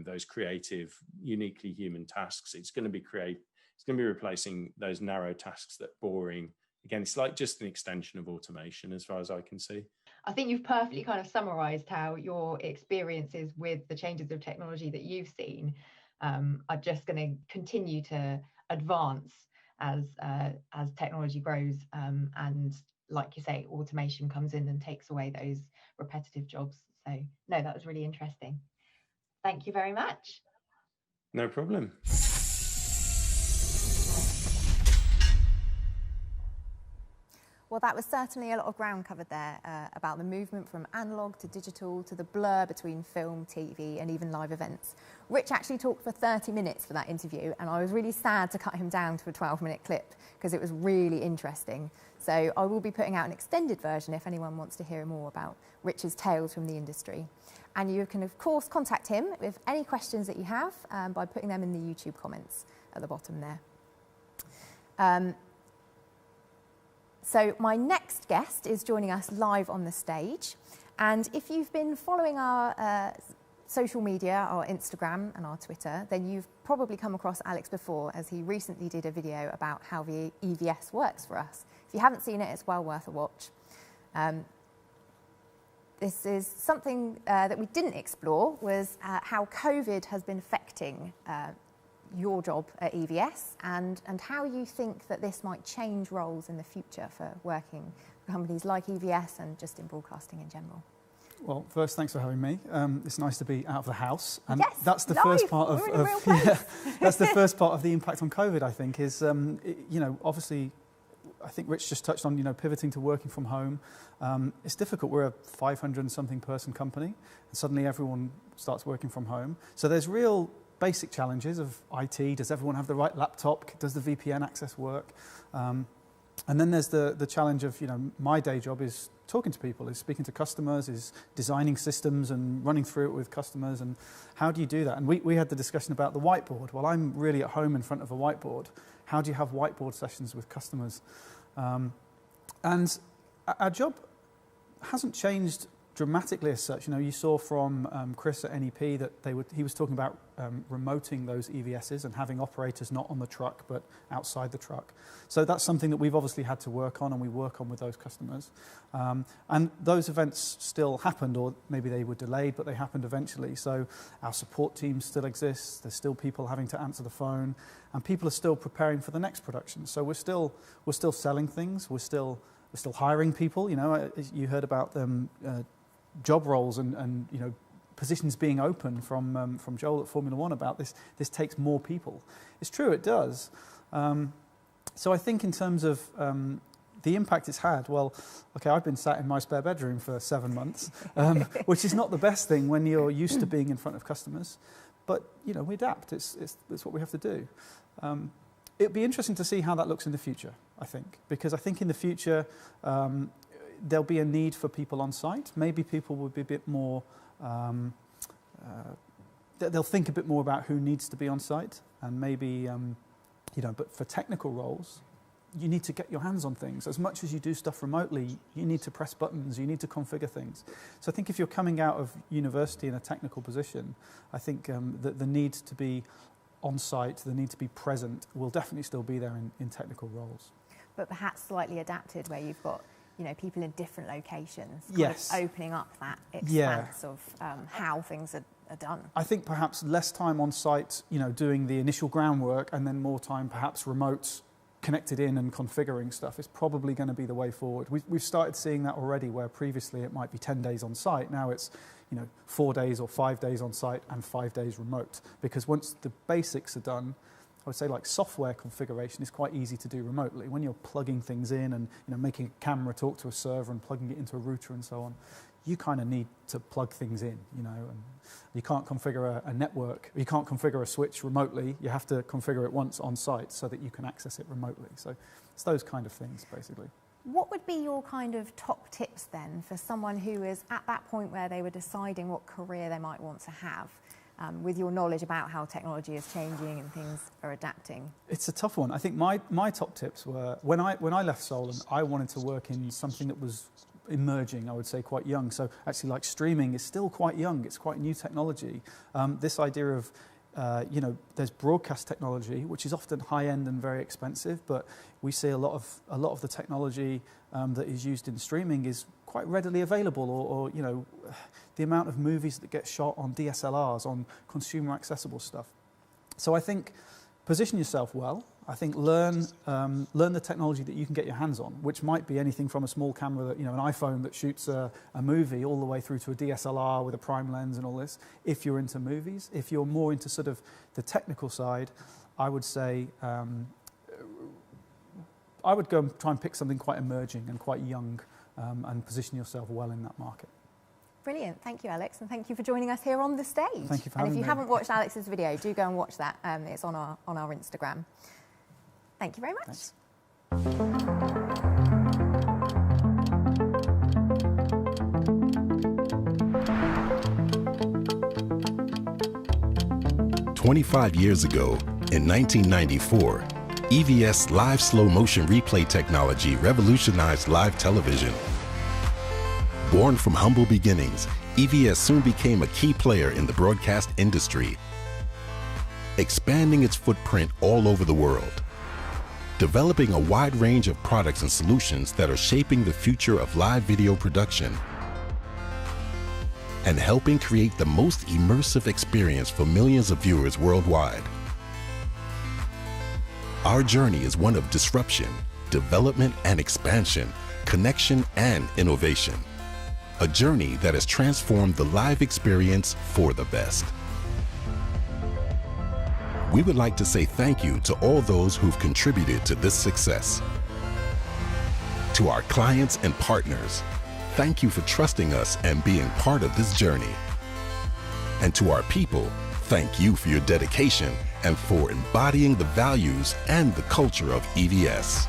those creative, uniquely human tasks. It's going to be replacing those narrow tasks that are boring. Again, it's like just an extension of automation as far as I can see. I think you've perfectly kind of summarised how your experiences with the changes of technology that you've seen are just going to continue to advance as technology grows, and like you say, automation comes in and takes away those repetitive jobs. So no, that was really interesting. Thank you very much. No problem. Well, that was certainly a lot of ground covered there about the movement from analogue to digital, to the blur between film, TV and even live events. Rich actually talked for 30 minutes for that interview, and I was really sad to cut him down to a 12-minute clip because it was really interesting. So I will be putting out an extended version if anyone wants to hear more about Rich's tales from the industry. And you can, of course, contact him with any questions that you have by putting them in the YouTube comments at the bottom there. So my next guest is joining us live on the stage. And if you've been following our social media, our Instagram and our Twitter, then you've probably come across Alex before, as he recently did a video about how the EVS works for us. If you haven't seen it, it's well worth a watch. This is something that we didn't explore, was how COVID has been affecting your job at EVS, and how you think that this might change roles in the future for working for companies like EVS and just in broadcasting in general. Well, first, thanks for having me. It's nice to be out of the house, and yes, that's the live. first part of that's the first part of the impact on COVID. I think is you know, obviously, I think Rich just touched on, you know, pivoting to working from home. It's difficult. We're a 500 and something person company, and suddenly everyone starts working from home. So there's real basic challenges of IT. Does everyone have the right laptop? Does the VPN access work? And then there's the challenge of, my day job is talking to people, is speaking to customers, is designing systems and running through it with customers. And how do you do that? And we had the discussion about the whiteboard. Well, I'm really at home in front of a whiteboard. How do you have whiteboard sessions with customers? And our job hasn't changed dramatically as such. You saw from Chris at NEP that he was talking about remoting those EVSs and having operators not on the truck but outside the truck. So that's something that we've obviously had to work on, and we work on with those customers. And those events still happened, or maybe they were delayed, but they happened eventually. So our support team still exists. There's still people having to answer the phone, and people are still preparing for the next production. So we're still selling things. We're still hiring people. You heard about job roles and positions being open from Joel at Formula One about this. This takes more people. It's true, it does. So I think in terms of the impact it's had, well, okay, I've been sat in my spare bedroom for 7 months, which is not the best thing when you're used to being in front of customers. But we adapt. It's what we have to do. It'd be interesting to see how that looks in the future, I think, because I think in the future there'll be a need for people on site. Maybe people will be a bit more, they'll think a bit more about who needs to be on site, and maybe, but for technical roles, you need to get your hands on things. As much as you do stuff remotely, you need to press buttons, you need to configure things. So I think if you're coming out of university in a technical position, I think that the need to be on site, the need to be present will definitely still be there in technical roles. But perhaps slightly adapted, where you've got people in different locations, yes, opening up that expanse of how things are done. I think perhaps less time on site, doing the initial groundwork, and then more time perhaps remote, connected in and configuring stuff is probably going to be the way forward. We've started seeing that already, where previously it might be 10 days on site. Now it's 4 days or 5 days on site and 5 days remote, because once the basics are done, I would say like software configuration is quite easy to do remotely. When you're plugging things in and making a camera talk to a server and plugging it into a router and so on, you kind of need to plug things in, and you can't configure a network, you can't configure a switch remotely, you have to configure it once on site so that you can access it remotely. So it's those kind of things, basically. What would be your kind of top tips then for someone who is at that point where they were deciding what career they might want to have? With your knowledge about how technology is changing and things are adapting? It's a tough one. I think my top tips were, when I left Solent, I wanted to work in something that was emerging, I would say quite young. So actually, like, streaming is still quite young, it's quite new technology. This idea of, there's broadcast technology, which is often high-end and very expensive, but we see a lot of the technology that is used in streaming is quite readily available, or the amount of movies that get shot on DSLRs, on consumer accessible stuff. So I think position yourself well. I think learn the technology that you can get your hands on, which might be anything from a small camera, that, an iPhone that shoots a movie, all the way through to a DSLR with a prime lens and all this, if you're into movies. If you're more into sort of the technical side, I would say I would go and try and pick something quite emerging and quite young, and position yourself well in that market. Brilliant. Thank you, Alex, and thank you for joining us here on the stage. Thank you for having me. And if you haven't watched Alex's video, do go and watch that. It's on our Instagram. Thank you very much. Thanks. 25 years ago, in 1994, EVS live slow motion replay technology revolutionized live television. Born from humble beginnings, EVS soon became a key player in the broadcast industry, expanding its footprint all over the world, developing a wide range of products and solutions that are shaping the future of live video production, and helping create the most immersive experience for millions of viewers worldwide. Our journey is one of disruption, development and expansion, connection and innovation. A journey that has transformed the live experience for the best. We would like to say thank you to all those who've contributed to this success. To our clients and partners, thank you for trusting us and being part of this journey. And to our people, Thank you for your dedication and for embodying the values and the culture of EVS.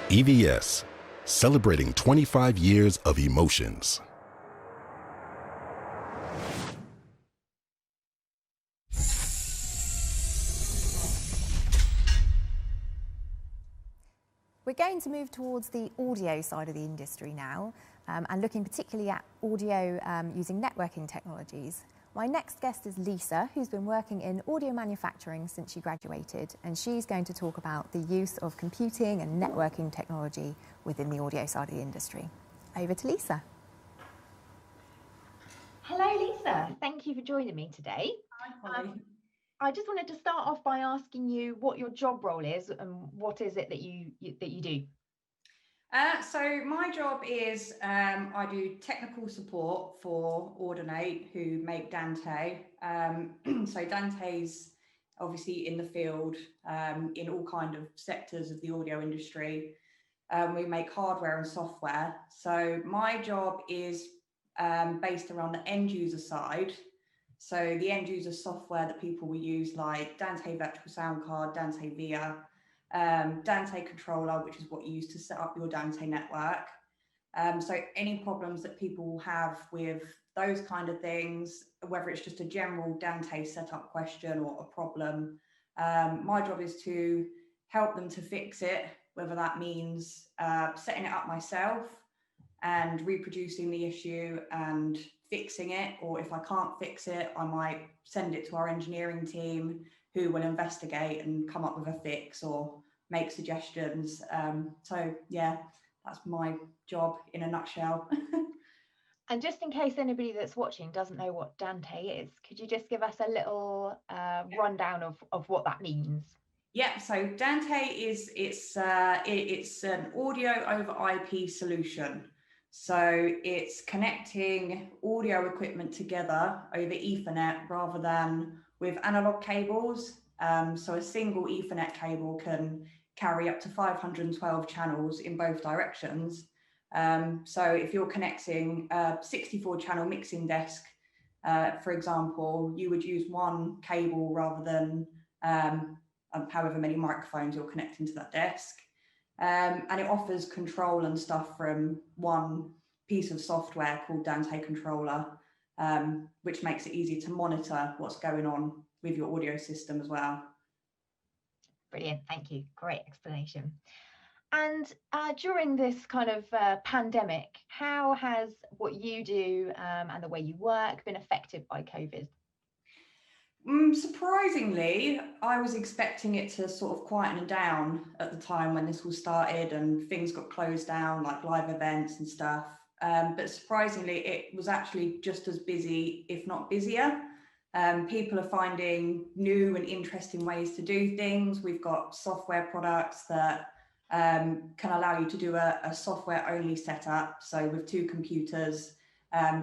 EVS, celebrating 25 years of emotions. We're going to move towards the audio side of the industry now, and looking particularly at audio using networking technologies. My next guest is Lisa, who's been working in audio manufacturing since she graduated, and she's going to talk about the use of computing and networking technology within the audio side of the industry. Over to Lisa. Hello, Lisa. Thank you for joining me today. Hi, Polly. I just wanted to start off by asking you what your job role is and what is it that you do? So my job is I do technical support for Audinate, who make Dante. So Dante's obviously in the field in all kind of sectors of the audio industry. We make hardware and software. So my job is based around the end user side. So the end user software that people will use, like Dante Virtual Sound Card, Dante Via, Dante Controller, which is what you use to set up your Dante network. So any problems that people will have with those kind of things, whether it's just a general Dante setup question or a problem, my job is to help them to fix it, whether that means setting it up myself and reproducing the issue and fixing it, or if I can't fix it, I might send it to our engineering team who will investigate and come up with a fix or make suggestions. So yeah, that's my job in a nutshell. And just in case anybody that's watching doesn't know what Dante is, could you just give us a little rundown of what that means? Yeah, so Dante is it's an audio over IP solution. So it's connecting audio equipment together over Ethernet rather than with analog cables. So a single Ethernet cable can carry up to 512 channels in both directions. So if you're connecting a 64 channel mixing desk, for example, you would use one cable rather than however many microphones you're connecting to that desk. And it offers control and stuff from one piece of software called Dante Controller, which makes it easy to monitor what's going on with your audio system as well. Brilliant, thank you. Great explanation. And during this kind of pandemic, how has what you do and the way you work been affected by COVID? Surprisingly, I was expecting it to sort of quieten down at the time when this all started and things got closed down, like live events and stuff. But surprisingly, it was actually just as busy, if not busier. People are finding new and interesting ways to do things. We've got software products that can allow you to do a software-only setup. So with two computers,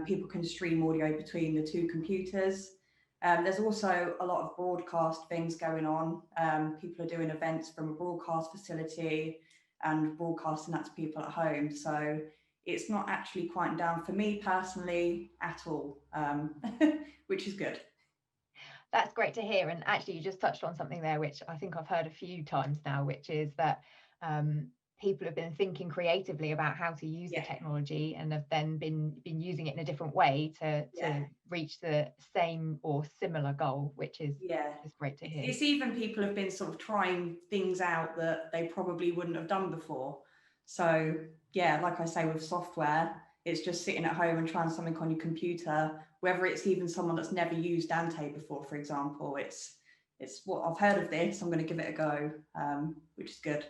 people can stream audio between the two computers. There's also a lot of broadcast things going on. People are doing events from a broadcast facility and broadcasting that to people at home. So it's not actually quieting down for me personally at all, which is good. That's great to hear. And actually, you just touched on something there, which I think I've heard a few times now, which is that people have been thinking creatively about how to use the technology and have then been using it in a different way to reach the same or similar goal, which is great to hear. It's even people have been sort of trying things out that they probably wouldn't have done before. So yeah, like I say, with software, it's just sitting at home and trying something on your computer, whether it's even someone that's never used Dante before, for example. It's what I've heard of this, I'm going to give it a go, which is good.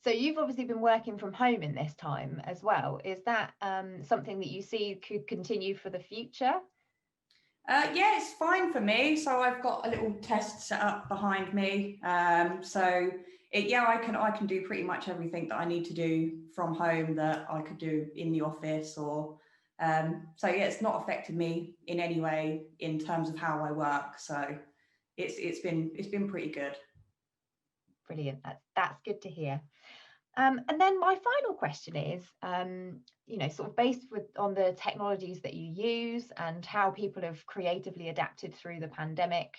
So you've obviously been working from home in this time as well. Is that something that you see could continue for the future? Yeah, it's fine for me. So I've got a little test set up behind me. I can do pretty much everything that I need to do from home that I could do in the office or it's not affected me in any way in terms of how I work. So it's been pretty good. Brilliant. That's good to hear. And then my final question is, you know, sort of based on the technologies that you use and how people have creatively adapted through the pandemic,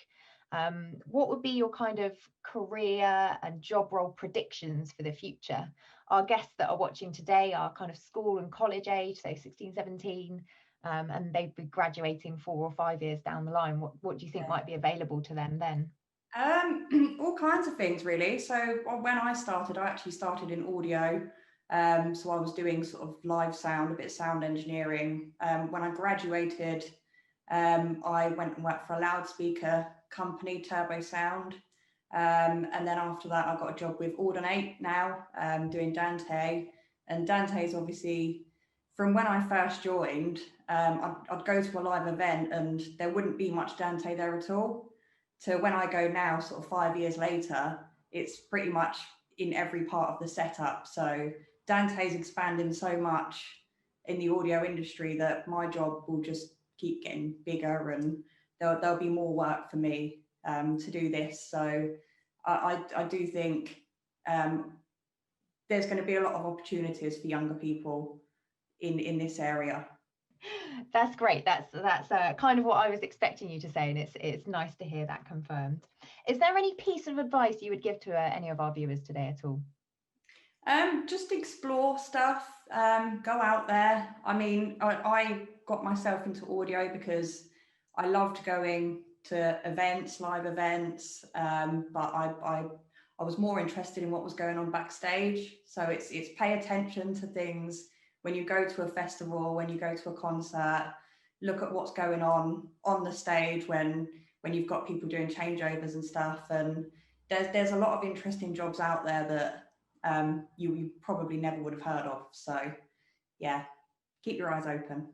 what would be your kind of career and job role predictions for the future? Our guests that are watching today are kind of school and college age, so 16, 17, and they'd be graduating 4 or 5 years down the line. What do you think might be available to them then? All kinds of things really. So when I started, I actually started in audio. So I was doing sort of live sound, a bit of sound engineering. When I graduated, I went and worked for a loudspeaker company, Turbo Sound. And then after that, I got a job with Audinate now, doing Dante. And Dante is obviously, from when I first joined, I'd go to a live event and there wouldn't be much Dante there at all. So when I go now, sort of 5 years later, it's pretty much in every part of the setup. So Dante's expanding so much in the audio industry that my job will just keep getting bigger, and there'll be more work for me to do this. So I do think there's going to be a lot of opportunities for younger people in this area. That's great. That's kind of what I was expecting you to say, and it's nice to hear that confirmed. Is there any piece of advice you would give to any of our viewers today at all? Just explore stuff. Go out there. I mean, I got myself into audio because I loved going to events, live events, but I was more interested in what was going on backstage. So it's pay attention to things. When you go to a festival, when you go to a concert, look at what's going on the stage when you've got people doing changeovers and stuff. And there's a lot of interesting jobs out there that you probably never would have heard of. So yeah, keep your eyes open.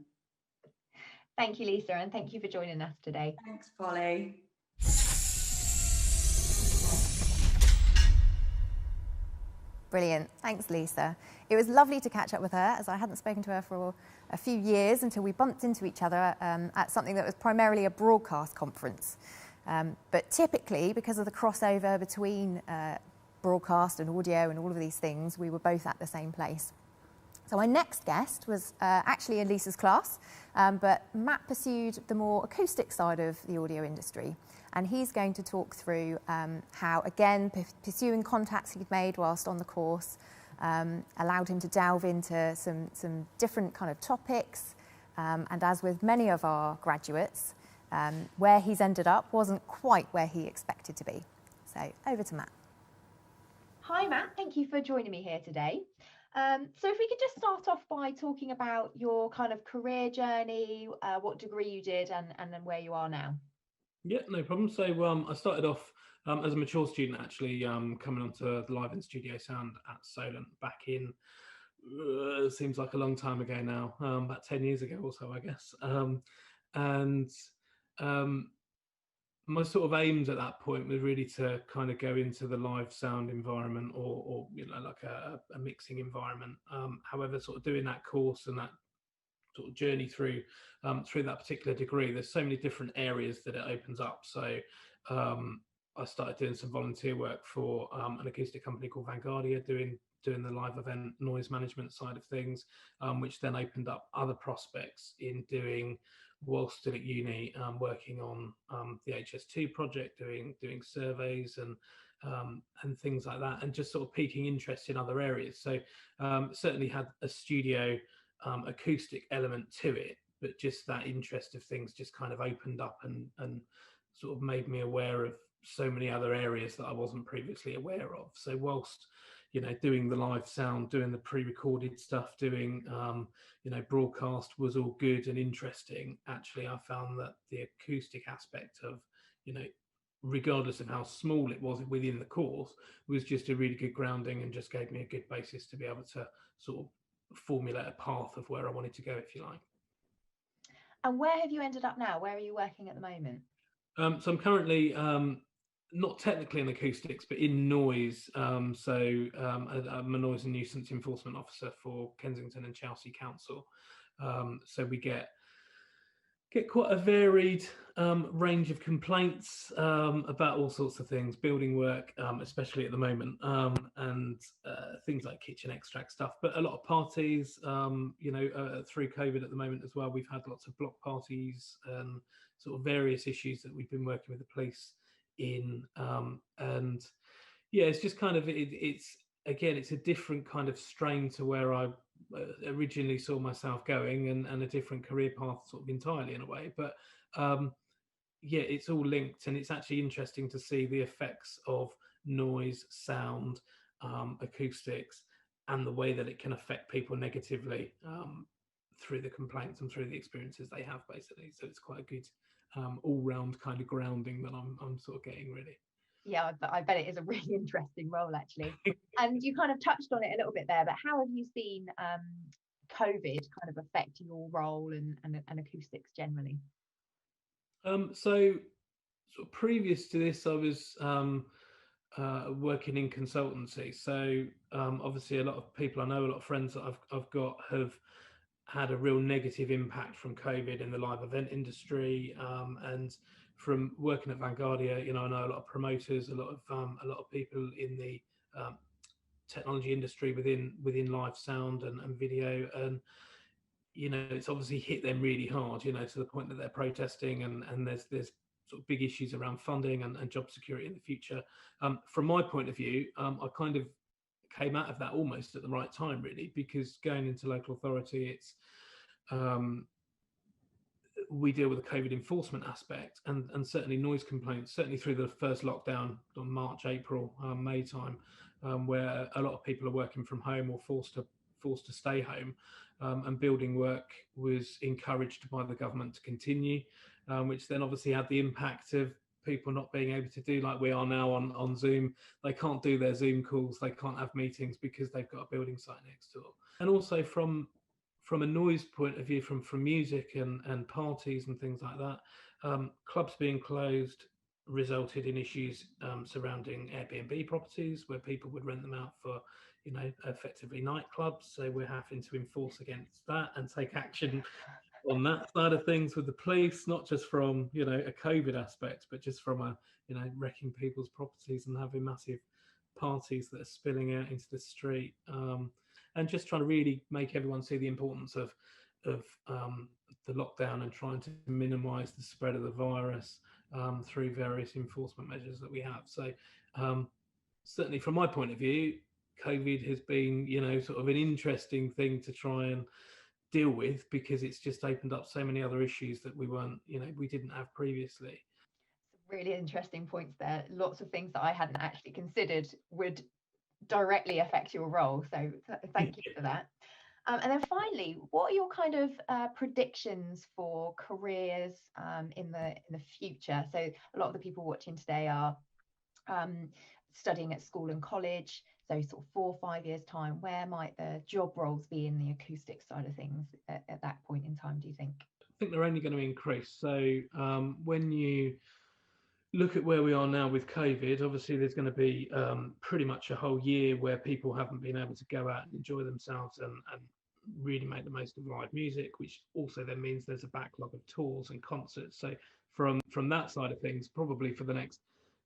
Thank you, Lisa, and thank you for joining us today. Thanks, Polly. Brilliant. Thanks, Lisa. It was lovely to catch up with her, as I hadn't spoken to her for a few years until we bumped into each other at something that was primarily a broadcast conference. But typically, because of the crossover between broadcast and audio and all of these things, we were both at the same place. So our next guest was actually in Lisa's class, but Matt pursued the more acoustic side of the audio industry. And he's going to talk through how, again, pursuing contacts he'd made whilst on the course allowed him to delve into some different kind of topics. And as with many of our graduates, where he's ended up wasn't quite where he expected to be. So over to Matt. Hi, Matt. Thank you for joining me here today. So if we could just start off by talking about your kind of career journey, what degree you did, and then where you are now. Yeah, no problem. So I started off as a mature student, actually, coming onto the live and studio sound at Solent back in, seems like a long time ago now, about 10 years ago or so, I guess. My sort of aims at that point was really to kind of go into the live sound environment or you know, like a mixing environment. However, sort of doing that course and that sort of journey through that particular degree, there's so many different areas that it opens up. So I started doing some volunteer work for an acoustic company called Vanguardia, doing the live event noise management side of things, which then opened up other prospects in doing, while still at uni, working on the HS2 project, doing surveys and things like that, and just sort of piquing interest in other areas. So certainly had a studio acoustic element to it, but just that interest of things just kind of opened up and sort of made me aware of so many other areas that I wasn't previously aware of. So whilst, you know, doing the live sound, doing the pre-recorded stuff, doing, you know, broadcast was all good and interesting, actually I found that the acoustic aspect of, you know, regardless of how small it was within the course, was just a really good grounding and just gave me a good basis to be able to sort of formulate a path of where I wanted to go, if you like. And where have you ended up now? Where are you working at the moment? So I'm currently not technically in acoustics, but in noise. I'm a noise and nuisance enforcement officer for Kensington and Chelsea Council. So we get get quite a varied range of complaints about all sorts of things, building work, especially at the moment, and things like kitchen extract stuff. But a lot of parties, through COVID at the moment as well, we've had lots of block parties and sort of various issues that we've been working with the police in. And yeah, it's just kind of, it's again, it's a different kind of strain to where I originally saw myself going, and a different career path sort of entirely in a way. But yeah, it's all linked, and it's actually interesting to see the effects of noise, sound, acoustics, and the way that it can affect people negatively through the complaints and through the experiences they have, basically. So it's quite a good all-round kind of grounding that I'm sort of getting, really. Yeah, I bet it is a really interesting role, actually. And you kind of touched on it a little bit there, but how have you seen COVID kind of affect your role and acoustics generally? So sort of previous to this, I was working in consultancy. So obviously, a lot of people I know, a lot of friends that I've got have had a real negative impact from COVID in the live event industry, and from working at Vanguardia, I know a lot of promoters, a lot of people in the technology industry within live sound and video, and it's obviously hit them really hard, to the point that they're protesting, and there's sort of big issues around funding and job security in the future. From my point of view, I kind of came out of that almost at the right time, really, because going into local authority, it's we deal with the COVID enforcement aspect, and certainly noise complaints, certainly through the first lockdown on March, April, May time, where a lot of people are working from home or forced to stay home, and building work was encouraged by the government to continue, which then obviously had the impact of people not being able to do like we are now on Zoom. They can't do their Zoom calls, they can't have meetings because they've got a building site next door. And also from a noise point of view, from music and parties and things like that, clubs being closed resulted in issues surrounding Airbnb properties where people would rent them out for, effectively nightclubs. So we're having to enforce against that and take action on that side of things with the police, not just from a COVID aspect, but just from a wrecking people's properties and having massive parties that are spilling out into the street, and just trying to really make everyone see the importance of the lockdown and trying to minimise the spread of the virus through various enforcement measures that we have. So certainly from my point of view, COVID has been sort of an interesting thing to try and deal with, because it's just opened up so many other issues that we didn't have previously. Really interesting points there. Lots of things that I hadn't actually considered would directly affect your role. So thank you for that. And then finally, what are your kind of predictions for careers in the future? So a lot of the people watching today are studying at school and college. So sort of 4 or 5 years time, where might the job roles be in the acoustic side of things at that point in time, do you think? I think they're only going to increase. So when you look at where we are now with COVID, obviously there's going to be pretty much a whole year where people haven't been able to go out and enjoy themselves and really make the most of live music, which also then means there's a backlog of tours and concerts. So from that side of things, probably for the next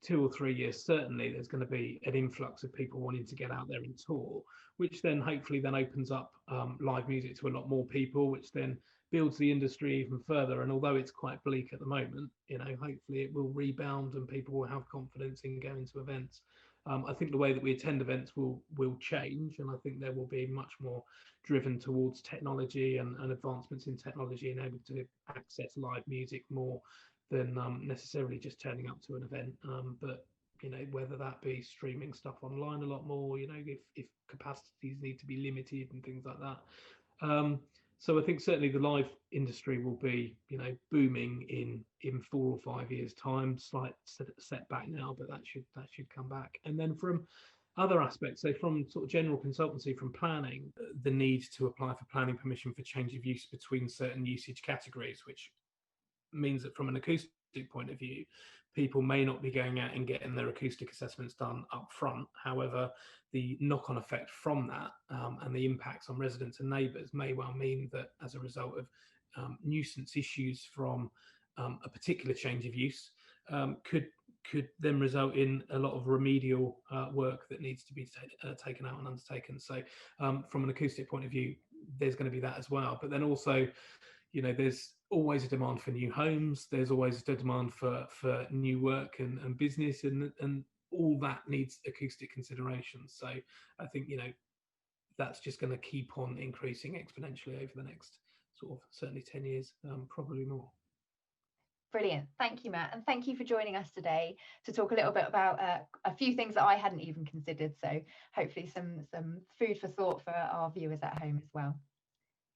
2 or 3 years, certainly there's going to be an influx of people wanting to get out there and tour, which then hopefully then opens up live music to a lot more people, which then builds the industry even further. And although it's quite bleak at the moment, hopefully it will rebound and people will have confidence in going to events. I think the way that we attend events will change, and I think there will be much more driven towards technology and advancements in technology and able to access live music more than necessarily just turning up to an event. But whether that be streaming stuff online a lot more, if capacities need to be limited and things like that. So I think certainly the live industry will be, booming in 4 or 5 years' time. Slight setback now, but that should come back. And then from other aspects, so from sort of general consultancy, from planning, the need to apply for planning permission for change of use between certain usage categories, which means that from an acoustic point of view, people may not be going out and getting their acoustic assessments done up front. However, the knock-on effect from that and the impacts on residents and neighbours may well mean that as a result of nuisance issues from a particular change of use could then result in a lot of remedial work that needs to be taken out and undertaken. So from an acoustic point of view, there's going to be that as well. But then also, you know, there's always a demand for new homes. There's always a demand for new work and business, and all that needs acoustic considerations. So I think, you know, that's just going to keep on increasing exponentially over the next sort of certainly 10 years, probably more. Brilliant. Thank you, Matt. And thank you for joining us today to talk a little bit about a few things that I hadn't even considered. So hopefully some food for thought for our viewers at home as well.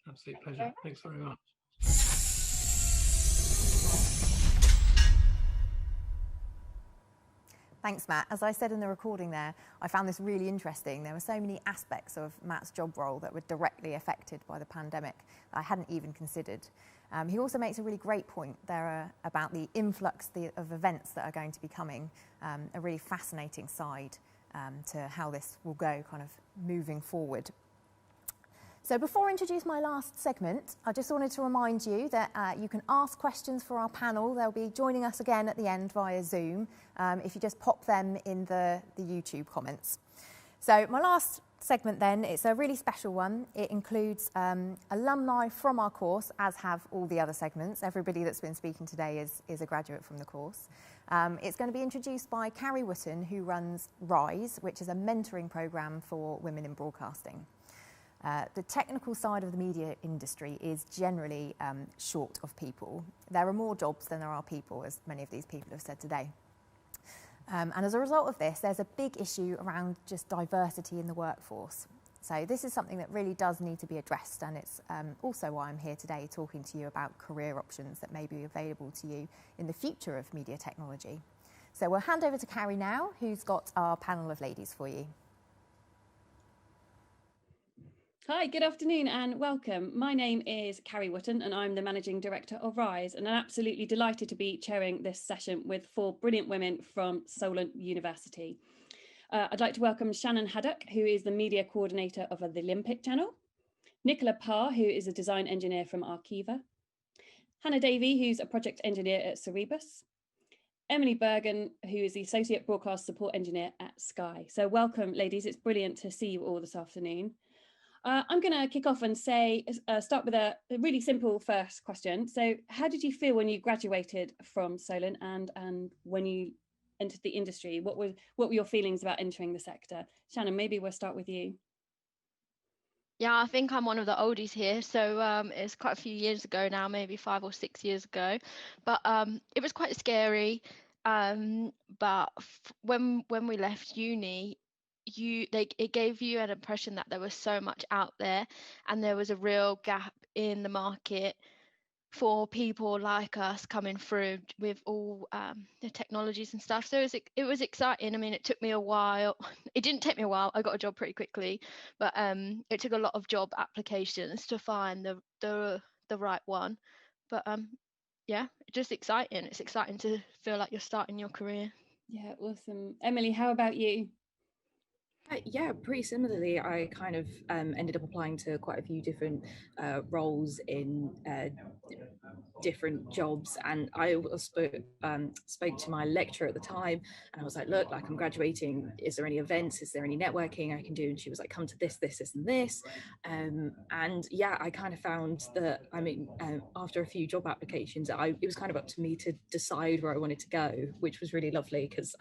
Absolute pleasure. Thanks very much. Thanks, Matt. As I said in the recording there, I found this really interesting. There were so many aspects of Matt's job role that were directly affected by the pandemic that I hadn't even considered. He also makes a really great point there about the influx of events that are going to be coming, a really fascinating side to how this will go kind of moving forward. So before I introduce my last segment, I just wanted to remind you that you can ask questions for our panel. They'll be joining us again at the end via Zoom, if you just pop them in the YouTube comments. So my last segment then, it's a really special one. It includes alumni from our course, as have all the other segments. Everybody that's been speaking today is a graduate from the course. It's going to be introduced by Carrie Wootton, who runs RISE, which is a mentoring programme for women in broadcasting. The technical side of the media industry is generally short of people. There are more jobs than there are people, as many of these people have said today. And as a result of this, there's a big issue around just diversity in the workforce. So this is something that really does need to be addressed, and it's also why I'm here today talking to you about career options that may be available to you in the future of media technology. So we'll hand over to Carrie now, who's got our panel of ladies for you. Hi, good afternoon and welcome. My name is Carrie Wootton and I'm the Managing Director of RISE, and I'm absolutely delighted to be chairing this session with 4 brilliant women from Solent University. I'd like to welcome Shannon Haddock, who is the Media Coordinator of the Olympic Channel, Nicola Parr, who is a Design Engineer from Arqiva, Hannah Davey, who's a Project Engineer at Cerebus, Emily Bergen, who is the Associate Broadcast Support Engineer at Sky. So welcome, ladies. It's brilliant to see you all this afternoon. I'm going to kick off and say, start with a really simple first question. So how did you feel when you graduated from Solent and when you entered the industry? What were your feelings about entering the sector? Shannon, maybe we'll start with you. Yeah, I think I'm one of the oldies here. So it's quite a few years ago now, maybe 5 or 6 years ago. But it was quite scary. But when we left uni, it gave you an impression that there was so much out there and there was a real gap in the market for people like us coming through with all the technologies and stuff. So it was exciting. I mean, it took me a while. It didn't take me a while. I got a job pretty quickly, but it took a lot of job applications to find the right one. But yeah, just exciting. It's exciting to feel like you're starting your career. Yeah, awesome. Emily, how about you? Yeah, pretty similarly. I kind of ended up applying to quite a few different roles in different jobs, and I spoke to my lecturer at the time, and I was like, look, like I'm graduating, is there any events, is there any networking I can do? And she was like, come to this and this, and yeah, I kind of found that, I mean, after a few job applications, it was kind of up to me to decide where I wanted to go, which was really lovely, because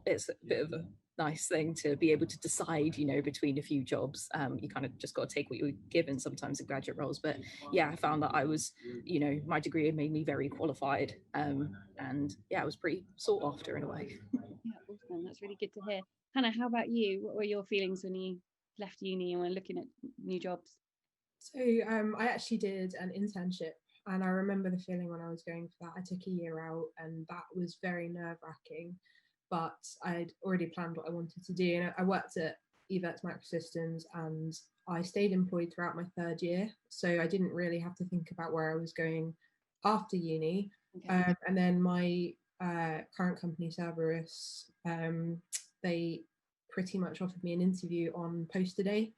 it's a bit of a nice thing to be able to decide, you know, between a few jobs. You kind of just got to take what you were given sometimes in graduate roles. But yeah, I found that I was, you know, my degree had made me very qualified, and yeah, I was pretty sought after in a way. Yeah, awesome. That's really good to hear. Hannah, how about you? What were your feelings when you left uni and were looking at new jobs? So I actually did an internship, and I remember the feeling when I was going for that. I took a year out, and that was very nerve-wracking. But I'd already planned what I wanted to do. And I worked at Evertz Microsystems, and I stayed employed throughout my 3rd year. So I didn't really have to think about where I was going after uni. Okay. And then my current company, Cerberus, they pretty much offered me an interview on poster day.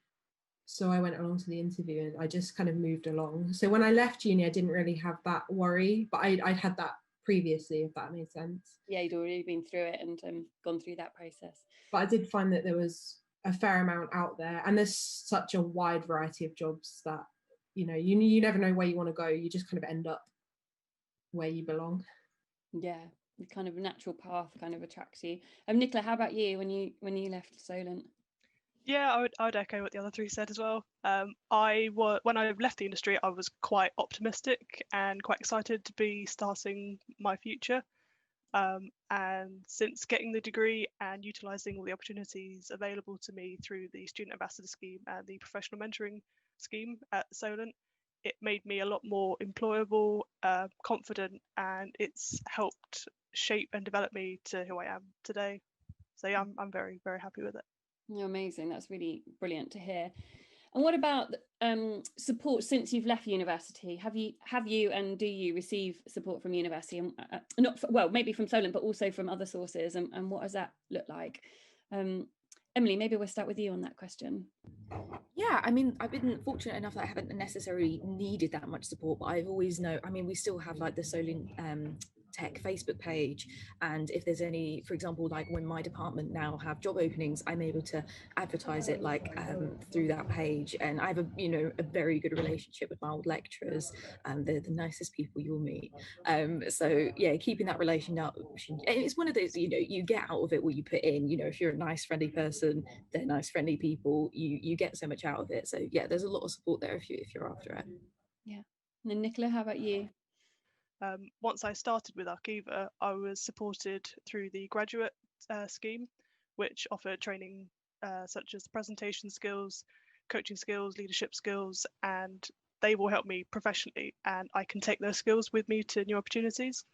So I went along to the interview and I just kind of moved along. So when I left uni, I didn't really have that worry, but I'd had that previously, if that made sense. Yeah, you'd already been through it and gone through that process. But I did find that there was a fair amount out there, and there's such a wide variety of jobs that, you know, you never know where you want to go. You just kind of end up where you belong. Yeah, the kind of natural path kind of attracts you. Nicola, how about you when you left Solent? Yeah, I would echo what the other three said as well. When I left the industry, I was quite optimistic and quite excited to be starting my future. And since getting the degree and utilising all the opportunities available to me through the Student Ambassador Scheme and the Professional Mentoring Scheme at Solent, it made me a lot more employable, confident, and it's helped shape and develop me to who I am today. So yeah, I'm very, very happy with it. You're amazing. That's really brilliant to hear. And what about support since you've left university? Have you and do you receive support from university? And maybe from Solent, but also from other sources. And what does that look like? Emily, maybe we'll start with you on that question. Yeah, I mean, I've been fortunate enough that I haven't necessarily needed that much support, but I've always known, I mean, we still have like the Solent Tech Facebook page, and if there's any, for example, like when my department now have job openings, I'm able to advertise it like through that page, and I have a very good relationship with my old lecturers, and they're the nicest people you'll meet. So yeah, keeping that relation up, it's one of those, you get out of it what you put in. If you're a nice friendly person, they're nice friendly people, you get so much out of it. So yeah, there's a lot of support there if you're after it. Yeah. And then Nicola, how about you? Once I started with Arqiva, I was supported through the graduate scheme, which offered training such as presentation skills, coaching skills, leadership skills, and they will help me professionally, and I can take those skills with me to new opportunities.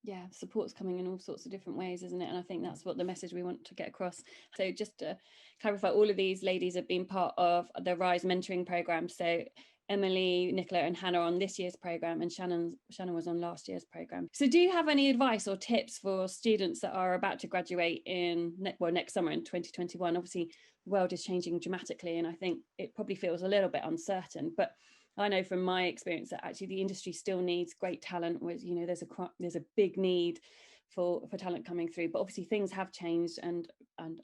Yeah, support's coming in all sorts of different ways, isn't it? And I think that's what the message we want to get across. So just to clarify, all of these ladies have been part of the RISE mentoring program. So Emily, Nicola and Hannah on this year's programme, and Shannon was on last year's programme. So do you have any advice or tips for students that are about to graduate next summer in 2021? Obviously, the world is changing dramatically, and I think it probably feels a little bit uncertain. But I know from my experience that actually the industry still needs great talent. There's a big need for talent coming through, but obviously things have changed and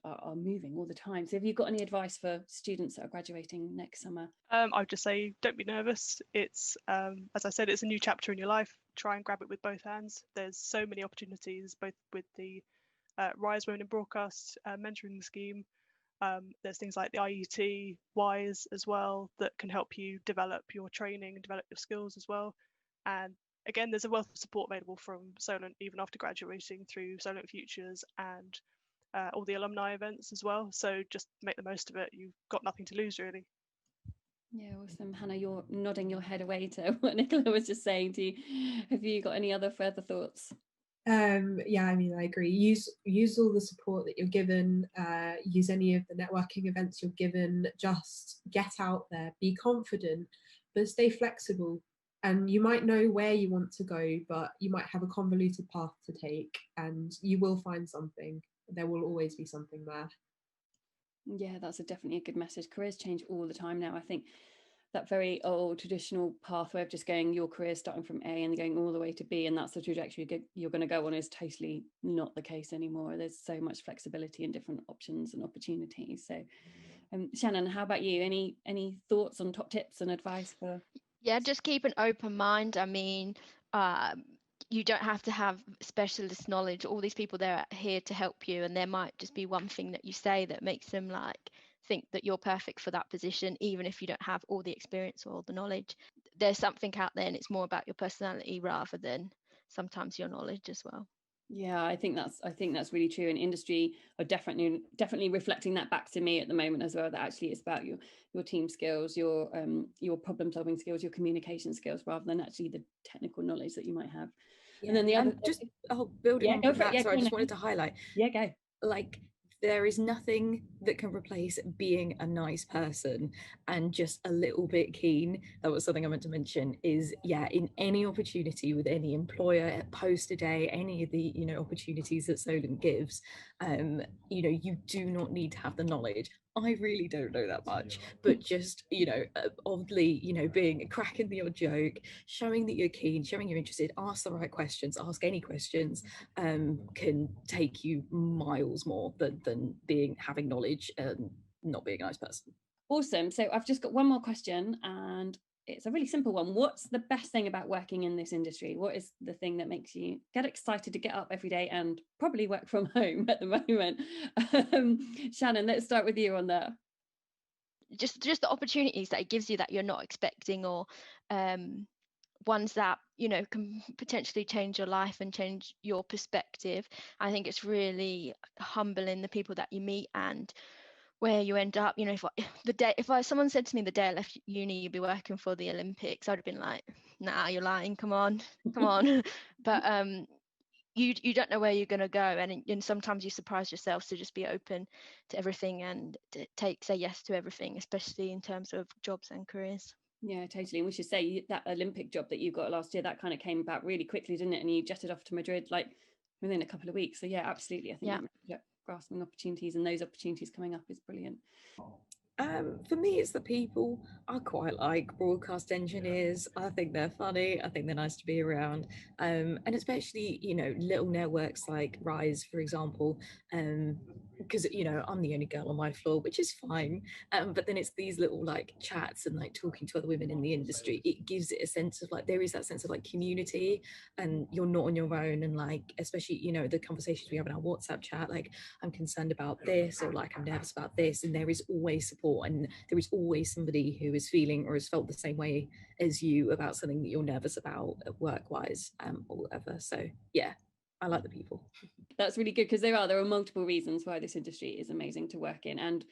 are moving all the time. So have you got any advice for students that are graduating next summer? I would just say, don't be nervous. It's, as I said, it's a new chapter in your life. Try and grab it with both hands. There's so many opportunities, both with the RISE Women in Broadcast mentoring scheme. There's things like the IET, WISE as well, that can help you develop your training and develop your skills as well. And again, there's a wealth of support available from Solent even after graduating through Solent Futures and all the alumni events as well. So just make the most of it. You've got nothing to lose, really. Yeah, awesome. Hannah, you're nodding your head away to what Nicola was just saying to you. Have you got any other further thoughts? Yeah, I mean, I agree. Use all the support that you're given, use any of the networking events you're given, just get out there, be confident, but stay flexible. And you might know where you want to go, but you might have a convoluted path to take, and you will find something. There will always be something there. Yeah, that's definitely a good message. Careers change all the time now. I think that very old traditional pathway of just going your career starting from A and going all the way to B, and that's the trajectory you're going to go on, is totally not the case anymore. There's so much flexibility and different options and opportunities. So Shannon, how about you? Any thoughts on top tips and advice for? Yeah, just keep an open mind. I mean, you don't have to have specialist knowledge. All these people, they're here to help you, and there might just be one thing that you say that makes them think that you're perfect for that position, even if you don't have all the experience or all the knowledge. There's something out there, and it's more about your personality rather than sometimes your knowledge as well. Yeah, I think that's really true. And industry are definitely reflecting that back to me at the moment as well, that actually it's about your team skills, your problem solving skills, your communication skills, rather than actually the technical knowledge that you might have. Yeah. And then the other, just building on that, I just wanted to highlight. Yeah, go. There is nothing that can replace being a nice person and just a little bit keen. That was something I meant to mention, is in any opportunity with any employer, post a day, any of the opportunities that Solent gives, you do not need to have the knowledge. I really don't know that much, but just, you know, oddly, you know, being cracking the odd joke, showing that you're keen, showing you're interested, ask the right questions, ask any questions, can take you miles more than having knowledge and not being a nice person. Awesome. So I've just got one more question, and it's a really simple one. What's the best thing about working in this industry? What is the thing that makes you get excited to get up every day and probably work from home at the moment? Shannon, let's start with you on that. Just the opportunities that it gives you that you're not expecting, or ones that, you know, can potentially change your life and change your perspective. I think it's really humbling, the people that you meet and where you end up. You know, if someone said to me the day I left uni you'd be working for the Olympics, I'd have been like, nah, you're lying, come on. But you don't know where you're going to go, and sometimes you surprise yourself, to just be open to everything and say yes to everything, especially in terms of jobs and careers. Yeah, totally. And we should say that Olympic job that you got last year, that kind of came about really quickly, didn't it? And you jetted off to Madrid like within a couple of weeks. So yeah, absolutely. I think grasping opportunities and those opportunities coming up is brilliant. For me, it's the people. I quite like broadcast engineers. I think they're funny. I think they're nice to be around. And especially, you know, little networks like Rise, for example, because, you know, I'm the only girl on my floor, which is fine. But then it's these little like chats and like talking to other women in the industry. It gives it a sense of like, there is that sense of like community, and you're not on your own. And like, especially, you know, the conversations we have in our WhatsApp chat, like, I'm concerned about this, or like, I'm nervous about this. And there is always support, and there is always somebody who is feeling or has felt the same way as you about something that you're nervous about work-wise, or whatever. So yeah, I like the people. That's really good, because there are multiple reasons why this industry is amazing to work in, and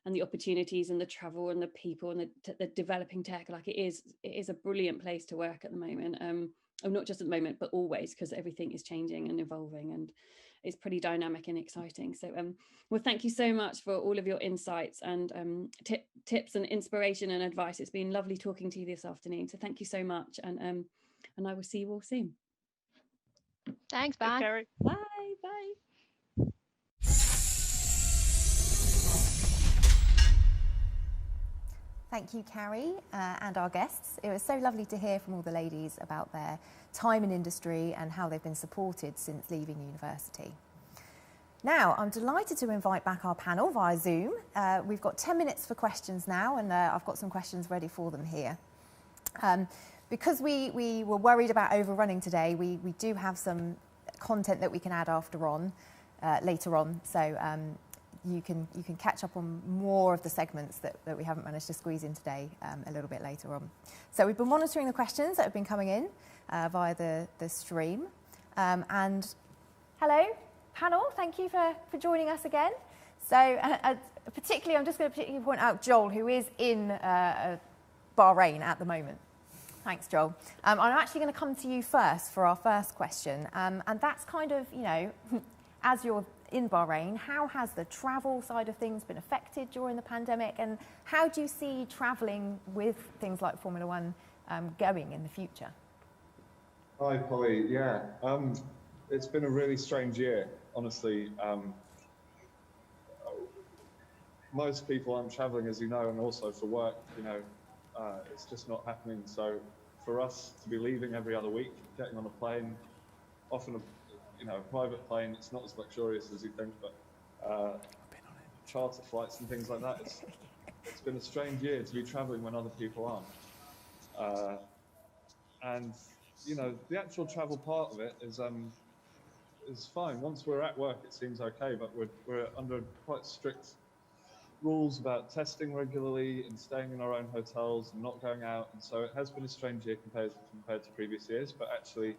the opportunities and the travel and the people and the developing tech. Like, it is a brilliant place to work at the moment. Not just at the moment, but always, because everything is changing and evolving, and it's pretty dynamic and exciting. So well, thank you so much for all of your insights and tips and inspiration and advice. It's been lovely talking to you this afternoon. So thank you so much, and I will see you all soon. Thanks, bye. Carrie. Bye, bye. Thank you, Carrie, and our guests. It was so lovely to hear from all the ladies about their time in industry and how they've been supported since leaving university. Now, I'm delighted to invite back our panel via Zoom. We've got 10 minutes for questions now, and I've got some questions ready for them here. Because we were worried about overrunning today, we do have some content that we can add later on. So you can catch up on more of the segments that we haven't managed to squeeze in today a little bit later on. So we've been monitoring the questions that have been coming in via the stream. And hello, panel, thank you for joining us again. So particularly, I'm just going to particularly point out Joel, who is in Bahrain at the moment. Thanks, Joel. I'm actually going to come to you first for our first question. And that's kind of, you know, as you're in Bahrain, how has the travel side of things been affected during the pandemic, and how do you see travelling with things like Formula One going in the future? Hi, Polly. Yeah, it's been a really strange year, honestly. Most people aren't travelling, as you know, and also for work, you know, it's just not happening. So for us to be leaving every other week, getting on a plane, often a private plane, it's not as luxurious as you think, but charter flights and things like that, it's been a strange year to be traveling when other people aren't. And you know, the actual travel part of it is fine. Once we're at work, it seems okay, but we're under quite strict rules about testing regularly and staying in our own hotels and not going out. And so it has been a strange year compared to previous years, but actually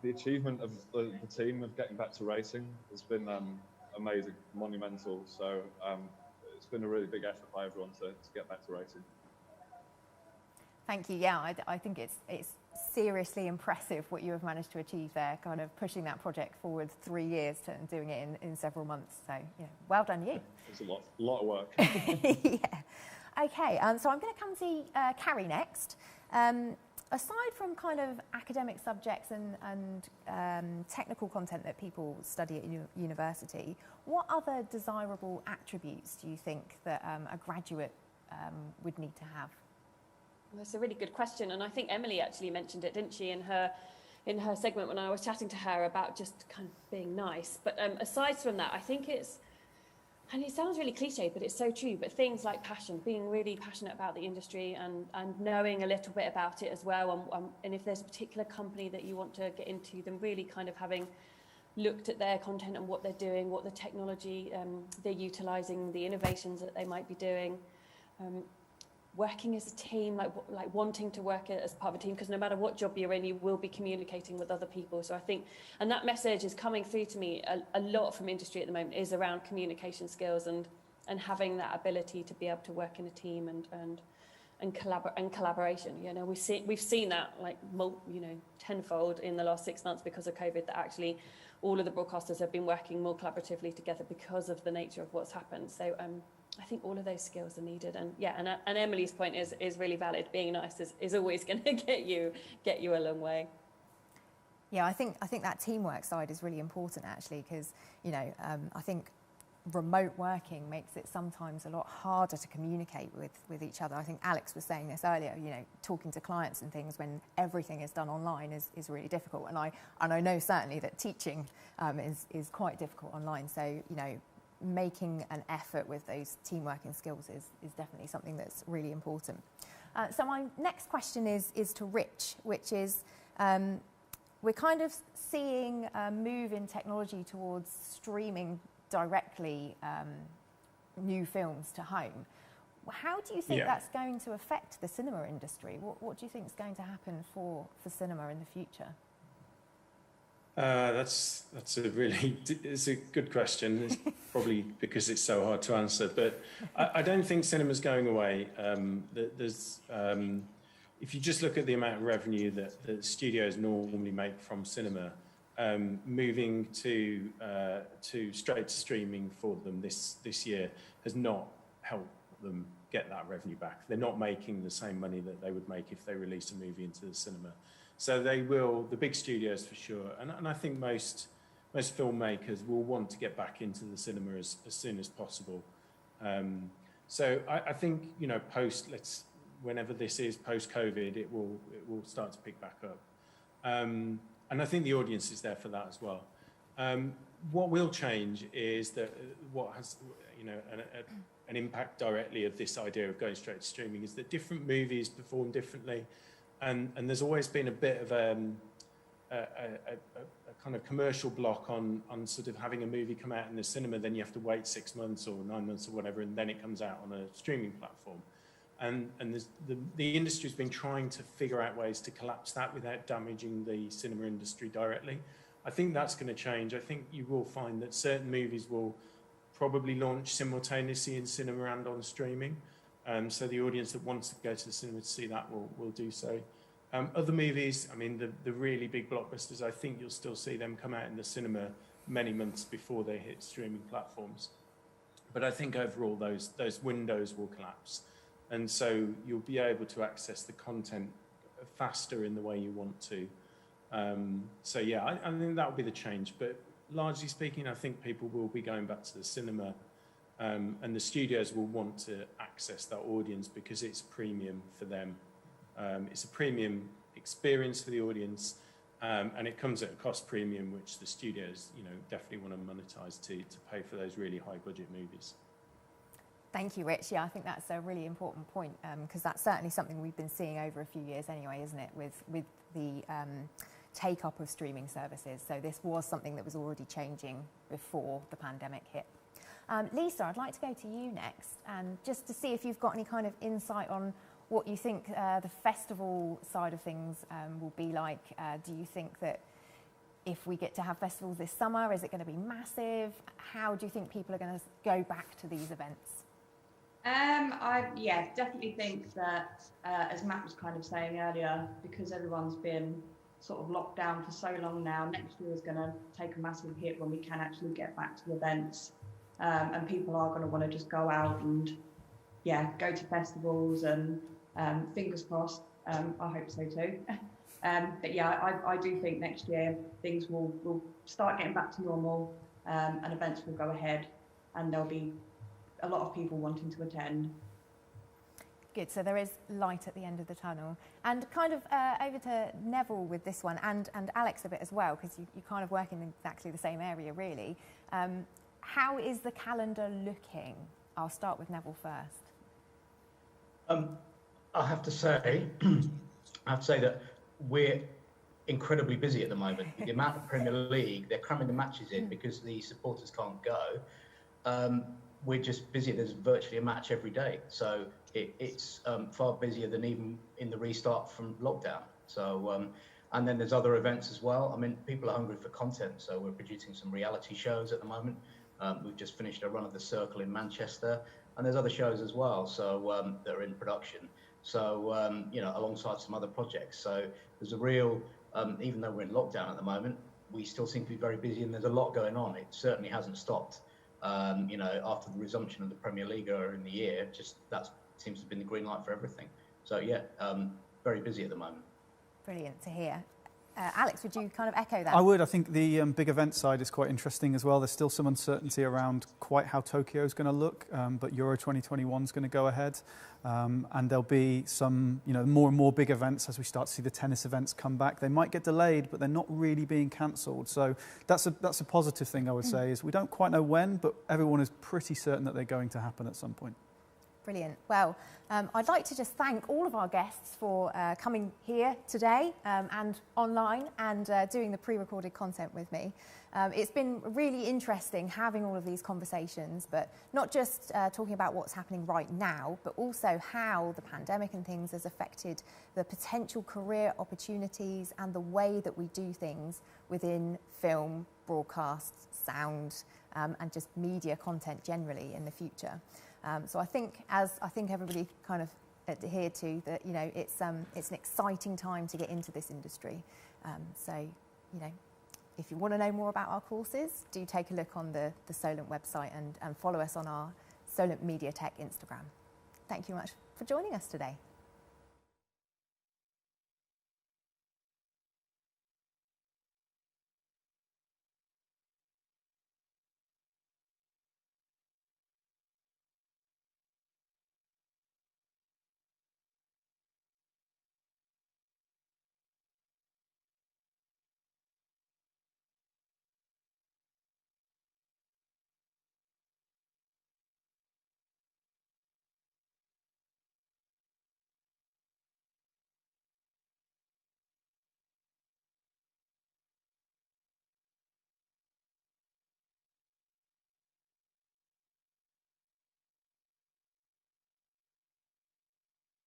the achievement of the team of getting back to racing has been amazing, monumental. So it's been a really big effort by everyone to get back to racing. Thank you. Yeah, I think it's seriously impressive what you have managed to achieve there, kind of pushing that project forward 3 years and doing it in several months. So, yeah, well done you. It's a lot of work. Yeah. Okay, so I'm going to come to Carrie next. aside from kind of academic subjects and technical content that people study at university, what other desirable attributes do you think that a graduate would need to have? Well, that's a really good question, and I think Emily actually mentioned it, didn't she, in her segment when I was chatting to her about just kind of being nice. But aside from that, I think it's, and it sounds really cliche, but it's so true, but things like passion, being really passionate about the industry and knowing a little bit about it as well. And if there's a particular company that you want to get into, then really kind of having looked at their content and what they're doing, what the technology they're utilising, the innovations that they might be doing. Working as a team, like wanting to work as part of a team, because no matter what job you're in, you will be communicating with other people. So I think, and that message is coming through to me a lot from industry at the moment, is around communication skills and having that ability to be able to work in a team and collaboration. You know, we've seen that like tenfold in the last 6 months because of COVID, that actually all of the broadcasters have been working more collaboratively together because of the nature of what's happened. So I think all of those skills are needed, and Emily's point is really valid. Being nice is always going to get you a long way. Yeah, I think that teamwork side is really important actually, because I think remote working makes it sometimes a lot harder to communicate with each other. I think Alex was saying this earlier. Talking to clients and things when everything is done online is really difficult, and I know certainly that teaching is quite difficult online. So making an effort with those team working skills is definitely something that's really important. So my next question is to Rich, which is we're kind of seeing a move in technology towards streaming directly new films to home. How do you think that's going to affect the cinema industry? What do you think is going to happen for cinema in the future? That's it's a good question. It's probably because it's so hard to answer, but I don't think cinema's going away. There's if you just look at the amount of revenue that studios normally make from cinema, moving to straight to streaming for them this year has not helped them get that revenue back. They're not making the same money that they would make if they released a movie into the cinema. So they will, the big studios for sure, and I think most filmmakers will want to get back into the cinema as soon as possible. So I think whenever this is post-COVID, it will start to pick back up, and I think the audience is there for that as well. What will change is that what has an impact directly of this idea of going straight to streaming is that different movies perform differently. And there's always been a bit of a kind of commercial block on sort of having a movie come out in the cinema, then you have to wait 6 months or 9 months or whatever, and then it comes out on a streaming platform. And the industry's been trying to figure out ways to collapse that without damaging the cinema industry directly. I think that's going to change. I think you will find that certain movies will probably launch simultaneously in cinema and on streaming. So the audience that wants to go to the cinema to see that will do so. Other movies, I mean, the really big blockbusters, I think you'll still see them come out in the cinema many months before they hit streaming platforms. But I think overall those windows will collapse. And so you'll be able to access the content faster in the way you want to. So yeah, I think that will be the change. But largely speaking, I think people will be going back to the cinema. And the studios will want to access that audience because it's premium for them. It's a premium experience for the audience, and it comes at a cost premium, which the studios, definitely want to monetize to pay for those really high budget movies. Thank you, Rich. Yeah, I think that's a really important point because that's certainly something we've been seeing over a few years anyway, isn't it, with the take-up of streaming services. So this was something that was already changing before the pandemic hit. Lisa, I'd like to go to you next, and just to see if you've got any kind of insight on what you think the festival side of things will be like. Do you think that if we get to have festivals this summer, is it going to be massive? How do you think people are going to go back to these events? I definitely think that, as Matt was kind of saying earlier, because everyone's been sort of locked down for so long now, next year is going to take a massive hit when we can actually get back to the events. And people are going to want to just go out and go to festivals, and fingers crossed I hope so too. But yeah, I do think next year things will start getting back to normal, and events will go ahead, and there'll be a lot of people wanting to attend. Good, so there is light at the end of the tunnel. And kind of over to Neville with this one, and Alex a bit as well, because you kind of work in exactly the same area, really. How is the calendar looking? I'll start with Neville first. I have to say that we're incredibly busy at the moment. The amount of Premier League, they're cramming the matches in because the supporters can't go. We're just busy. There's virtually a match every day. So it's far busier than even in the restart from lockdown. So, and then there's other events as well. I mean, people are hungry for content. So we're producing some reality shows at the moment. We've just finished a run of the Circle in Manchester, and there's other shows as well. So that are in production. So, you know, alongside some other projects. So there's a real, even though we're in lockdown at the moment, we still seem to be very busy, and there's a lot going on. It certainly hasn't stopped. You know, after the resumption of the Premier League earlier in the year, just that seems to have been the green light for everything. So yeah, very busy at the moment. Brilliant to hear. Alex, would you kind of echo that? I would. I think the big event side is quite interesting as well. There's still some uncertainty around quite how Tokyo is going to look, but Euro 2021 is going to go ahead. And there'll be some, you know, more and more big events as we start to see the tennis events come back. They might get delayed, but they're not really being cancelled. So that's a positive thing, I would say, is we don't quite know when, but everyone is pretty certain that they're going to happen at some point. Brilliant. Well, I'd like to just thank all of our guests for coming here today and online and doing the pre-recorded content with me. It's been really interesting having all of these conversations, but not just talking about what's happening right now, but also how the pandemic and things has affected the potential career opportunities and the way that we do things within film, broadcast, sound, and just media content generally in the future. So I think, as I think everybody kind of adhered to, that, you know, it's an exciting time to get into this industry. So, you know, if you want to know more about our courses, do take a look on the Solent website and follow us on our Solent Media Tech Instagram. Thank you much for joining us today.